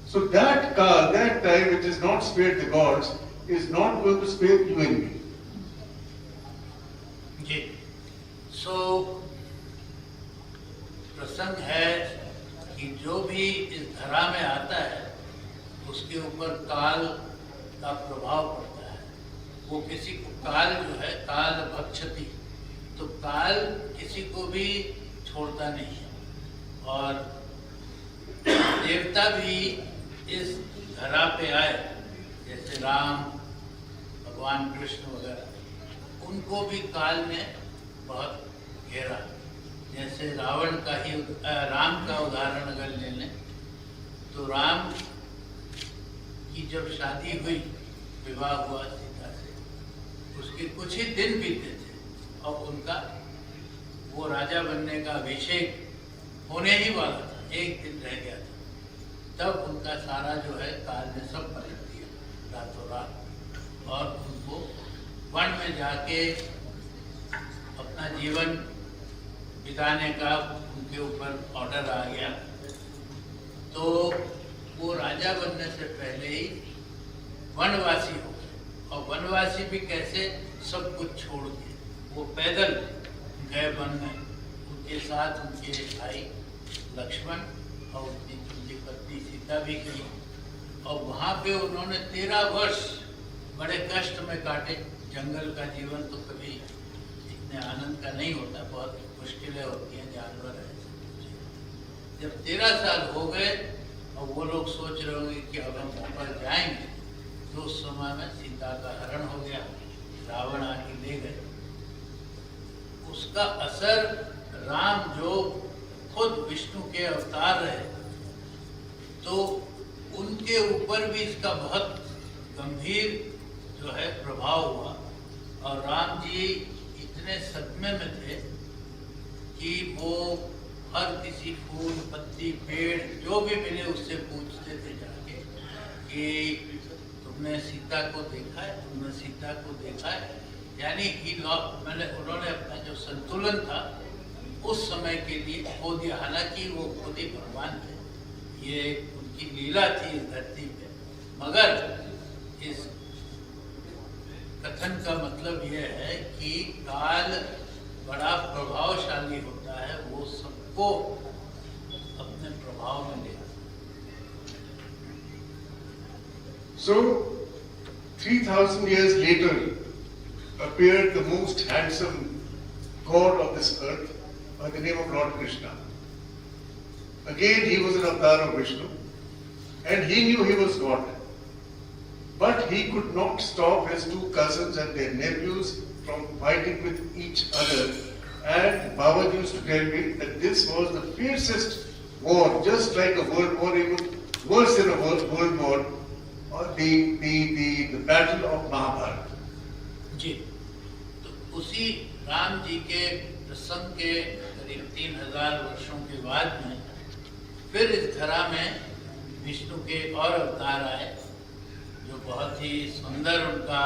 So that Kal, that time which is not spared the gods, is not going to spare you and me. Okay. So प्रसंग है कि जो भी इस धरा में आता है उसके ऊपर काल का प्रभाव पड़ता है। वो किसी को काल जो है काल भक्षति, तो काल किसी को भी छोड़ता नहीं है। और देवता भी इस धरा पे आए, जैसे राम, भगवान कृष्ण वगैरह, उनको भी काल ने बहुत घेरा। जैसे रावण का ही राम का उदाहरण अगर ले लें तो राम की जब शादी हुई, विवाह हुआ सीता से, उसके कुछ ही दिन बीते थे और उनका वो राजा बनने का अभिषेक होने ही वाला था, एक दिन रह गया था। तब उनका सारा जो है काल ने सब पलट दिया रातों रात, और उनको वन में जाके अपना जीवन बिताने का उनके ऊपर ऑर्डर आ गया। तो वो राजा बनने से पहले ही वनवासी हो गए, और वनवासी भी कैसे, सब कुछ छोड़ के वो पैदल गए वन में। उनके साथ उनके भाई लक्ष्मण और उनकी पत्नी सीता भी गई, और वहाँ पे उन्होंने 13 वर्ष बड़े कष्ट में काटे। जंगल का जीवन तो कभी इतने आनंद का नहीं होता, बहुत मुश्किलें होती हैं, जानवर है। जब 13 साल हो गए और वो लोग सोच रहे होंगे कि अब हम ऊपर जाएंगे, तो उस समय में सीता का हरण हो गया, रावण आके ले गए। उसका असर राम जो खुद विष्णु के अवतार रहे, तो उनके ऊपर भी इसका बहुत गंभीर जो है प्रभाव हुआ। और राम जी इतने सदमे में थे कि वो हर किसी फूल, पत्ती, पेड़ जो भी मिले उससे पूछते थे जाके कि तुमने सीता को देखा है, तुमने सीता को देखा है। यानी उन्होंने अपना जो संतुलन था उस समय के लिए खो दिया। हालांकि वो खुद ही भगवान थे, ये उनकी लीला थी इस धरती पे। मगर इस कथन का मतलब यह है कि काल बड़ा प्रभावशाली होता है, वो सबको अपने प्रभाव में ले। So 3000 years later appeared the most handsome god of this earth by the name of Lord Krishna. Again he was an avatar of Vishnu and he knew he was God. But he could not stop his two cousins and their nephews from fighting with each other. And Babaji used to tell me that this was the fiercest war, just like a world war, even worse than a world war, or the battle of Mahabharata. जी, तो उसी राम जी के प्रसंग के करीब 3000 वर्षों के बाद में फिर इस धरा में विष्णु के और अवतार आए, जो बहुत ही सुंदर उनका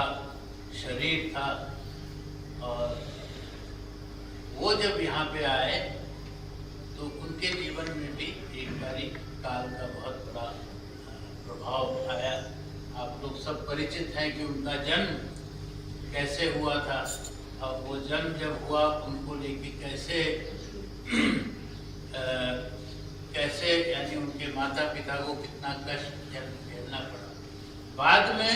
शरीर था। और वो जब यहाँ पे आए तो उनके जीवन में भी एक बारी काल का बहुत बड़ा प्रभाव आया। आप लोग सब परिचित हैं कि उनका जन्म कैसे हुआ था, और वो जन्म जब हुआ उनको लेके कैसे यानी उनके माता पिता को कितना कष्ट झेलना पड़ा। बाद में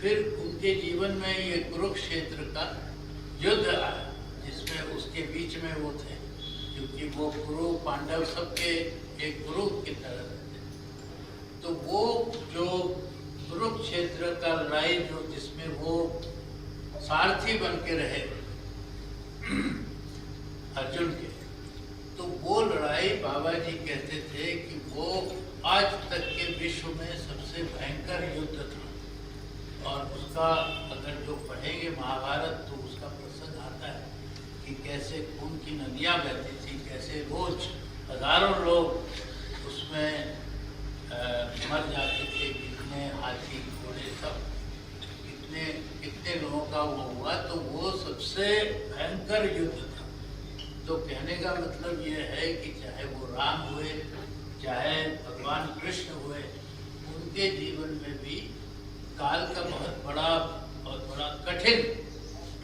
फिर उनके जीवन में ये कुरुक्षेत्र का युद्ध आया, जिसमें उसके बीच में वो थे, क्योंकि वो कुरु पांडव सबके एक गुरु की तरह थे। तो वो जो कुरुक्षेत्र का लड़ाई जो जिसमें वो सारथी बन के रहे अर्जुन के, तो वो लड़ाई बाबा जी कहते थे कि वो आज तक के विश्व में सबसे भयंकर युद्ध था। और उसका अगर जो पढ़ेंगे महाभारत तो उसका प्रसंग आता है कि कैसे खून की नदियाँ बहती थी, कैसे रोज हजारों लोग उसमें मर जाते थे, कितने हाथी घोड़े सब कितने लोगों का वो हुआ। तो वो सबसे भयंकर युद्ध था। तो कहने का मतलब ये है कि चाहे वो राम हुए, चाहे भगवान कृष्ण हुए, उनके जीवन में भी काल का बहुत बड़ा कठिन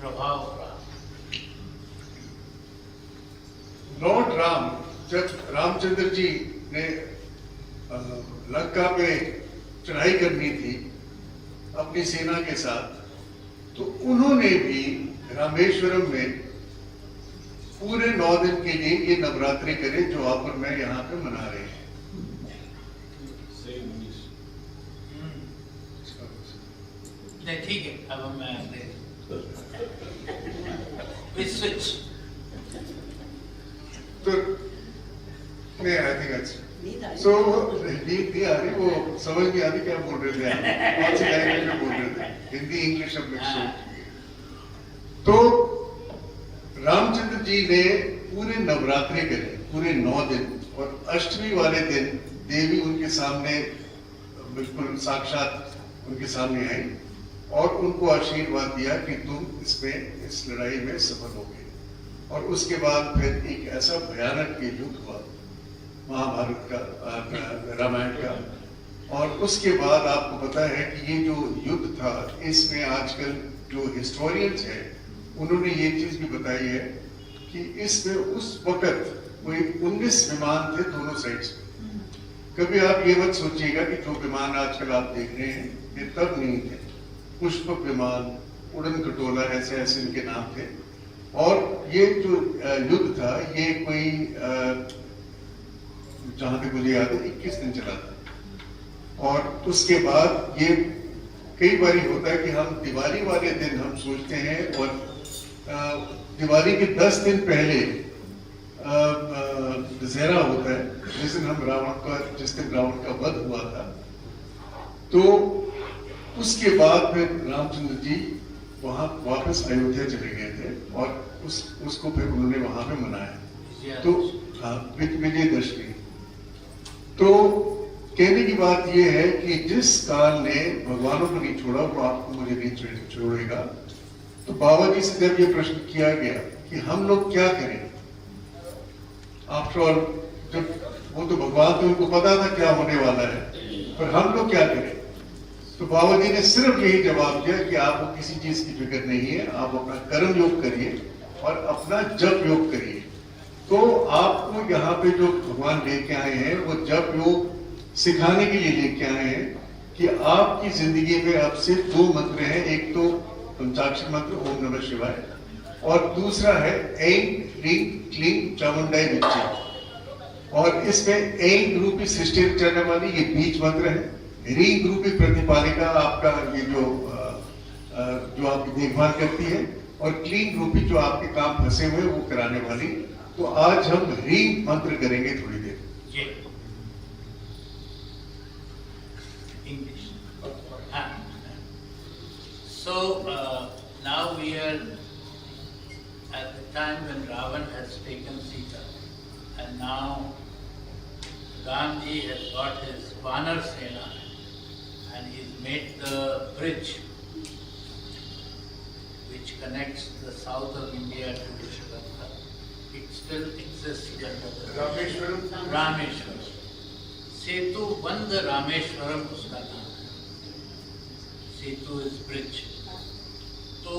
प्रभाव रहा। Lord Ram जब रामचंद्र जी ने लंका पे चढ़ाई करनी थी अपनी सेना के साथ, तो उन्होंने भी रामेश्वरम में पूरे 9 दिन के लिए ये नवरात्रि करे जो आप और मैं यहाँ पे मना रहे हैं। नहीं ठीक है, अब हम स्विच तो नहीं, आई थिंक सो नींद नहीं आ रही, वो समझ नहीं आ रही क्या बोल रहे थे आप, कौन सी लैंग्वेज में बोल रहे थे, हिंदी इंग्लिश अब मिक्स हो। तो रामचंद्र जी ने पूरे नवरात्रि करे, पूरे 9 दिन, और अष्टमी वाले दिन देवी उनके सामने बिल्कुल साक्षात उनके सामने आई और उनको आशीर्वाद दिया कि तुम इसमें इस लड़ाई में सफल होगे। और उसके बाद फिर एक ऐसा भयानक ये युद्ध हुआ महाभारत का, रामायण का। और उसके बाद आपको पता है कि ये जो युद्ध था, इसमें आजकल जो हिस्टोरियंस हैं उन्होंने ये चीज भी बताई है कि इसमें उस वक्त कोई 19 विमान थे दोनों साइड्स में। कभी आप ये मत सोचिएगा कि जो विमान आजकल आप देख रहे हैं ये तब नहीं थे। पुष्पक विमान, उड़न खटोला, ऐसे ऐसे इनके नाम थे। और ये जो युद्ध था ये कोई जहां तक मुझे याद है 21 दिन चला था। और उसके बाद ये कई बार होता है कि हम दिवाली वाले दिन हम सोचते हैं, और दिवाली के 10 दिन पहले दशहरा होता है, जिस दिन हम जिस दिन रावण का वध हुआ था। तो उसके बाद फिर रामचंद्र जी वहां वापस अयोध्या चले गए थे और उसको फिर उन्होंने वहां पे मनाया। तो विजयदशमी। तो कहने की बात यह है कि जिस काल ने भगवानों को नहीं छोड़ा वो आपको मुझे नहीं छोड़ेगा। तो बाबा जी से जब ये प्रश्न किया गया कि हम लोग क्या करें, आफ्टर ऑल जब वो तो भगवान तो उनको पता था क्या होने वाला है, पर हम लोग क्या करें। तो बाबा जी ने सिर्फ यही जवाब दिया कि आपको किसी चीज की फिक्र नहीं है, आप अपना कर्म योग करिए और अपना जप योग करिए। तो आपको यहाँ पे जो भगवान लेके आए हैं वो जप योग सिखाने के लिए लेके आए हैं कि आपकी जिंदगी में अब सिर्फ 2 मंत्र हैं। एक तो पंचाक्षर मंत्र ओम नमः शिवाय, और दूसरा है ऐं ह्रीं क्लीं चामुंडाय विच्चे। और इसमें ऐं रूपी सृष्टि रचने वाली ये बीज मंत्र है। ह्रीं रूपी प्रतिपालिका आपका ये जो आपकी देखभाल करती है, और क्लीं रूपी जो आपके काम फंसे हुए वो कराने वाली। तो आज हम ह्रीं मंत्र करेंगे थोड़ी देर। English. So now we are at the time when Ravan has taken Sita, and now Ramji has got his Vanar Sena and he's made the bridge which connects the south of India to Sri Lanka. It still exists under the Rameshwaram. Setu Band Rameshwaram उसका नाम है। Setu is bridge. So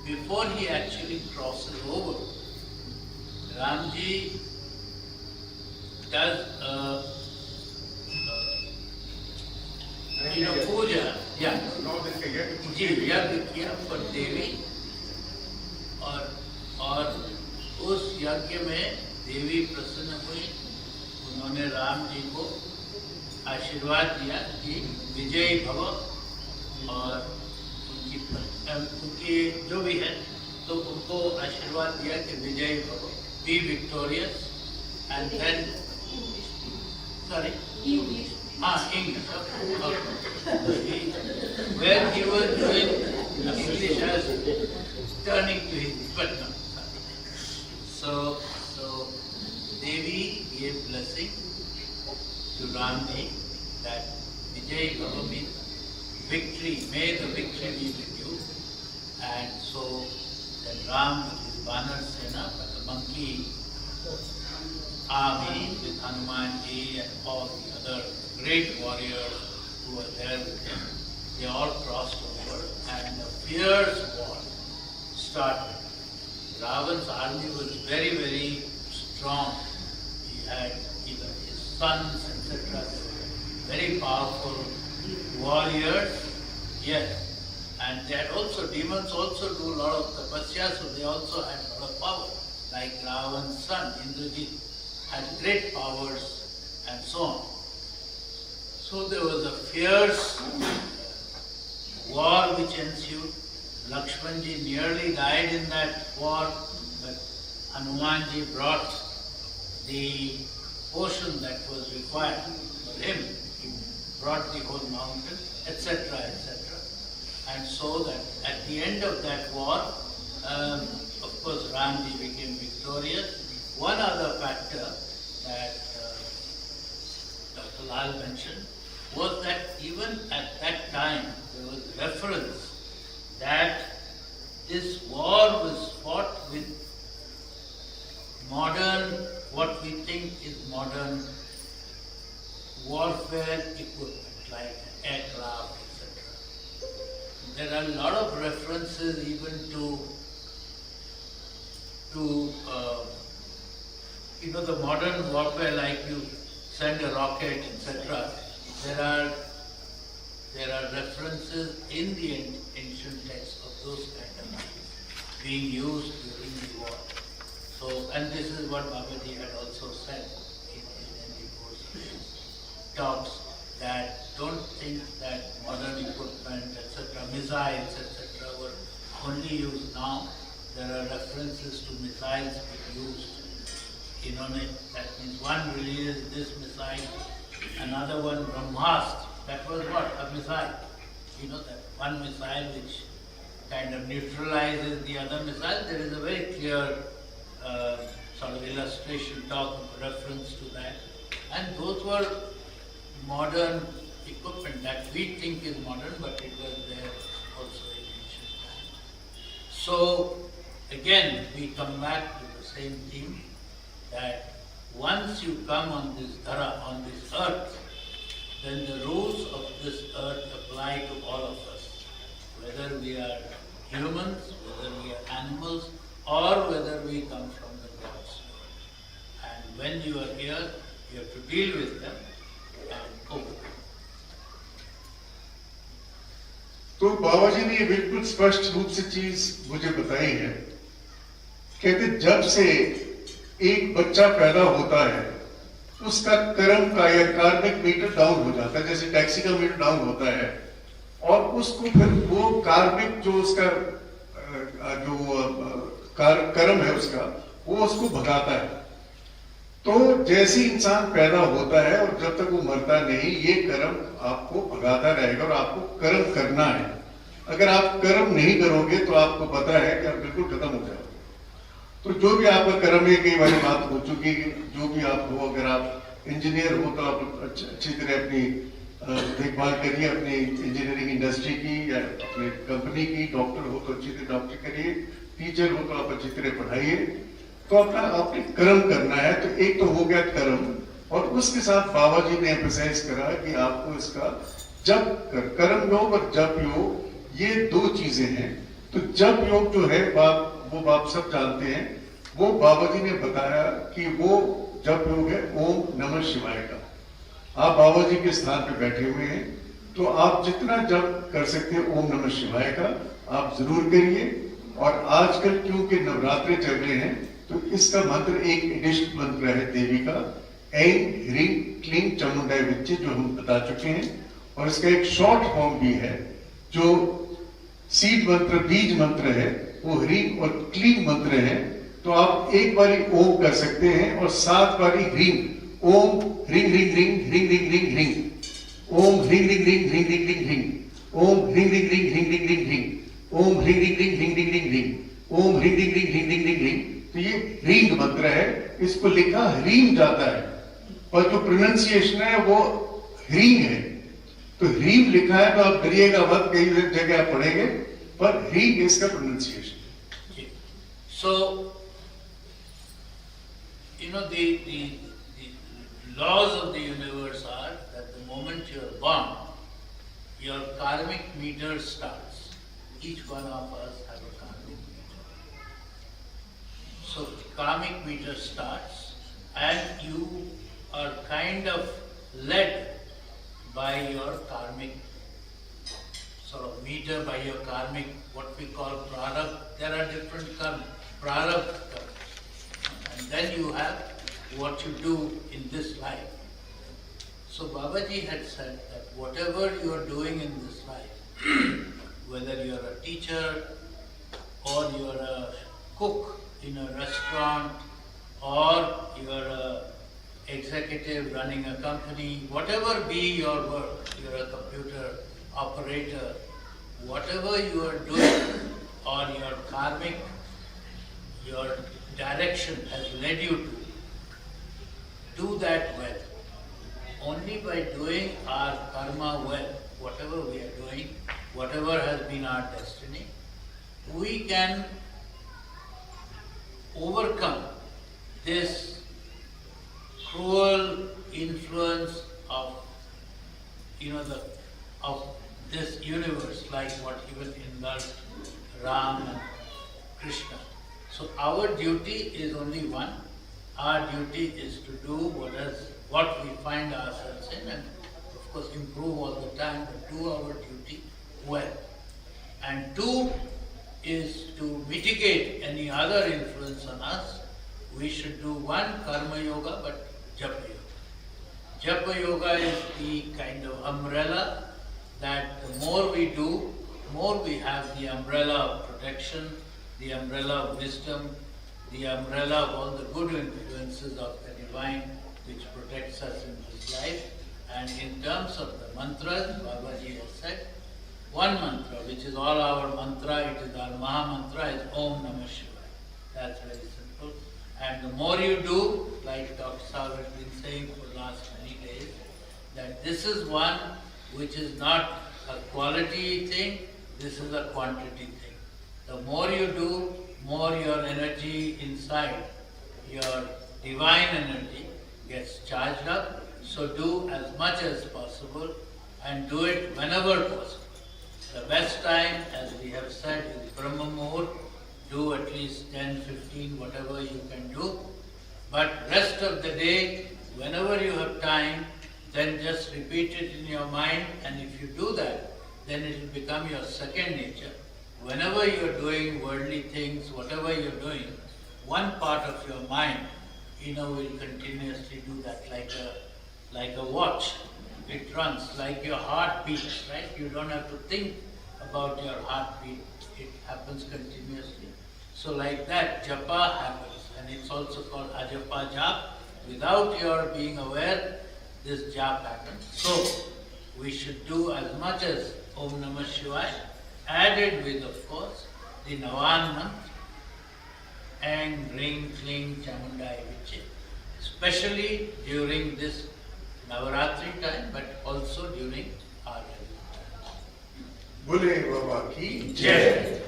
before he actually crosses over, Ramji does puja, जी यज्ञ किया पर देवी, और उस यज्ञ में देवी प्रसन्न हुई। उन्होंने राम जी को आशीर्वाद दिया कि विजयी भव, और उनकी जो भी है तो उनको आशीर्वाद दिया कि विजयी भव, be victorious. And then sorry English. Where he was doing English as turning to Hindi, but no. So Devi gave blessing to Ramji that Vijay Bhava means victory. May the victory be with you. And so then Ram with his Vanar Sena, but the monkey army with Hanuman ji and all the other great warriors who were there with him, they all crossed over and a fierce war started. Ravan's army was very, very strong had even his sons, etc. Very powerful warriors, yes. And they had also, demons also do a lot of tapasya, so they also had a lot of power. Like Ravan's son, Indrajit, had great powers and so on. So there was a fierce war which ensued. Lakshmanji nearly died in that war, but Hanumanji brought the portion that was required for him. He brought the whole mountain, etc., etc. And so that at the end of that war, of course, Ramji became victorious. One other factor that Dr. Lal mentioned was that even at that time, there was reference that this war was fought with modern, what we think is modern warfare equipment, like aircraft, etc. There are a lot of references even to the modern warfare, like you send a rocket, etc. There are references in the ancient texts of those kind of things being used during the war. So, and this is what Babaji had also said in the course of his talks, that don't think that modern equipment, etc., missiles, etc., were only used now. There are references to missiles being used. That means one releases this missile, another one Brahmastra. That was what? A missile. That one missile which kind of neutralizes the other missile. There is a very clear sort of illustration, reference to that. And those were modern equipment that we think is modern, but it was there also in ancient times. So again, we come back to the same theme, that once you come on this dhara, on this earth, then the rules of this earth apply to all of us, whether we are humans, whether we are animals, or whether we come from the gods. And when you are here, you have to deal with them and overcome. तो बाबा जी ने ये बिल्कुल स्पष्ट रूप से चीज मुझे बताई है। कहते जब से एक बच्चा पैदा होता है, उसका कर्म का या कार्मिक मीटर डाउन हो जाता है, जैसे टैक्सी का मीटर डाउन होता है, और उसको फिर वो कार्मिक जो उसका जो कर्म है उसका, वो उसको भगाता है। तो जैसे इंसान पैदा होता है और जब तक वो मरता नहीं, ये कर्म आपको भगाता रहेगा और आपको कर्म करना है। अगर आप कर्म नहीं करोगे तो आपको पता है कि आप बिल्कुल खत्म हो जाओगे। तो जो भी आपका कर्म है, कई बार बात हो चुकी, जो भी आप हो, अगर आप इंजीनियर हो तो आप अच्छी तरह अपनी देखभाल करिए अपनी इंजीनियरिंग इंडस्ट्री की या अपने कंपनी की। डॉक्टर हो तो अच्छी तरह डॉक्टर करिए, टीचर हो तो आप अच्छी तरह पढ़ाइए। तो आपने कर्म करना है। तो एक तो हो गया कर्म, और उसके साथ बाबा जी ने एम्फसाइज करा कि आपको इसका जप कर्म योग और जप योग, ये दो चीजें हैं। तो जप योग जो है वो आप सब जानते हैं। वो बाबा जी ने बताया कि वो जप योग है ओम नमः शिवाय का। आप बाबा जी के स्थान पे बैठे हुए हैं, तो आप जितना जप कर सकते हैं ओम नमः शिवाय का आप जरूर करिए। और आजकल क्योंकि नवरात्रे चल रहे हैं, तो इसका मंत्र एक इष्ट मंत्र है देवी का, ऐं ह्रीं क्लीं चामुंडाय विच्चे, जो हम बता चुके हैं। और इसका एक शॉर्ट फॉर्म भी है, जो सीड मंत्र, बीज मंत्र है, वो ह्रीं और क्लीं मंत्र है। तो आप एक बारी ओम कर सकते हैं और 7 बारी ह्रीं। ओम ह्रीं ह्रीं ह्रीं ह्रीं ह्रीं ह्रीं ह्रीं, ओम ह्रीं ह्रीं ह्रीं ह्रीं ह्रीं ह्रीं ह्रीं, ओम ह्रीं ह्रीं ह्रीं ह्रीं ह्रीं ह्रीं ह्रीं, ओम ह्रीं ह्रीं ह्रीं ह्रीं ह्रीं ह्रीं ह्रीं, ओम ह्रीं ह्रीं ह्रीं ह्रीं ह्रीं ह्रीं ह्रीं। तो ये ह्रीं मंत्र है, इसको लिखा ह्रीं जाता है, पर जो प्रोनाउंसिएशन है वो ह्रीं है। तो ह्रीं लिखा है, तो आप डरिएगा मत, कई जगह आप पढ़ेंगे, पर ह्रीं इसका pronunciation. So, the laws of the universe are that the moment you are born, your karmic meter starts. Each one of us has a karmic meter. So the karmic meter starts, and you are kind of led by your karmic sort of meter, by your karmic, what we call prarabdha. There are different prarabdha karma. And then you have what you do in this life. So Babaji had said that whatever you are doing in this life, whether you are a teacher or you are a cook in a restaurant or you are a executive running a company, whatever be your work, you are a computer operator, whatever you are doing or your karmic, your direction has led you to, do that well. Only by doing our karma well, whatever we are doing, whatever has been our destiny, we can overcome this cruel influence of, of this universe, like what even engulfed Ram and Krishna. So our duty is only one. Our duty is to do what we find ourselves in, and of course improve all the time, but do our duty well. And two is to mitigate any other influence on us. We should do one karma yoga, but japa yoga. Japa yoga is the kind of umbrella that the more we do, more we have the umbrella of protection, the umbrella of wisdom, the umbrella of all the good influences of the divine which protects us in this life. And in terms of the mantras, Babaji has said, one mantra, which is all our mantra, it is our Maha Mantra, is Om Namah Shivaya. That's very simple. And the more you do, like Dr. Saab has been saying for the last many days, that this is one which is not a quality thing, this is a quantity thing. The more you do, more your energy inside, your divine energy gets charged up. So do as much as possible and do it whenever possible. The best time, as we have said, is Brahma Muhurt. Do at least 10, 15, whatever you can do. But rest of the day, whenever you have time, then just repeat it in your mind, and if you do that, then it will become your second nature. Whenever you are doing worldly things, whatever you are doing, one part of your mind, will continuously do that, like a watch. It runs, like your heart beats, right? You don't have to think about your heartbeat. It happens continuously. So like that, japa happens, and it's also called ajapa jap. Without your being aware, this jap happens. So we should do as much as Om Namah Shivaya, added with, of course, the Navan Mantra, and Ring, Kling, Chamundai Viche, especially during this Navaratri time, but also during our Bole Baba ki Jai.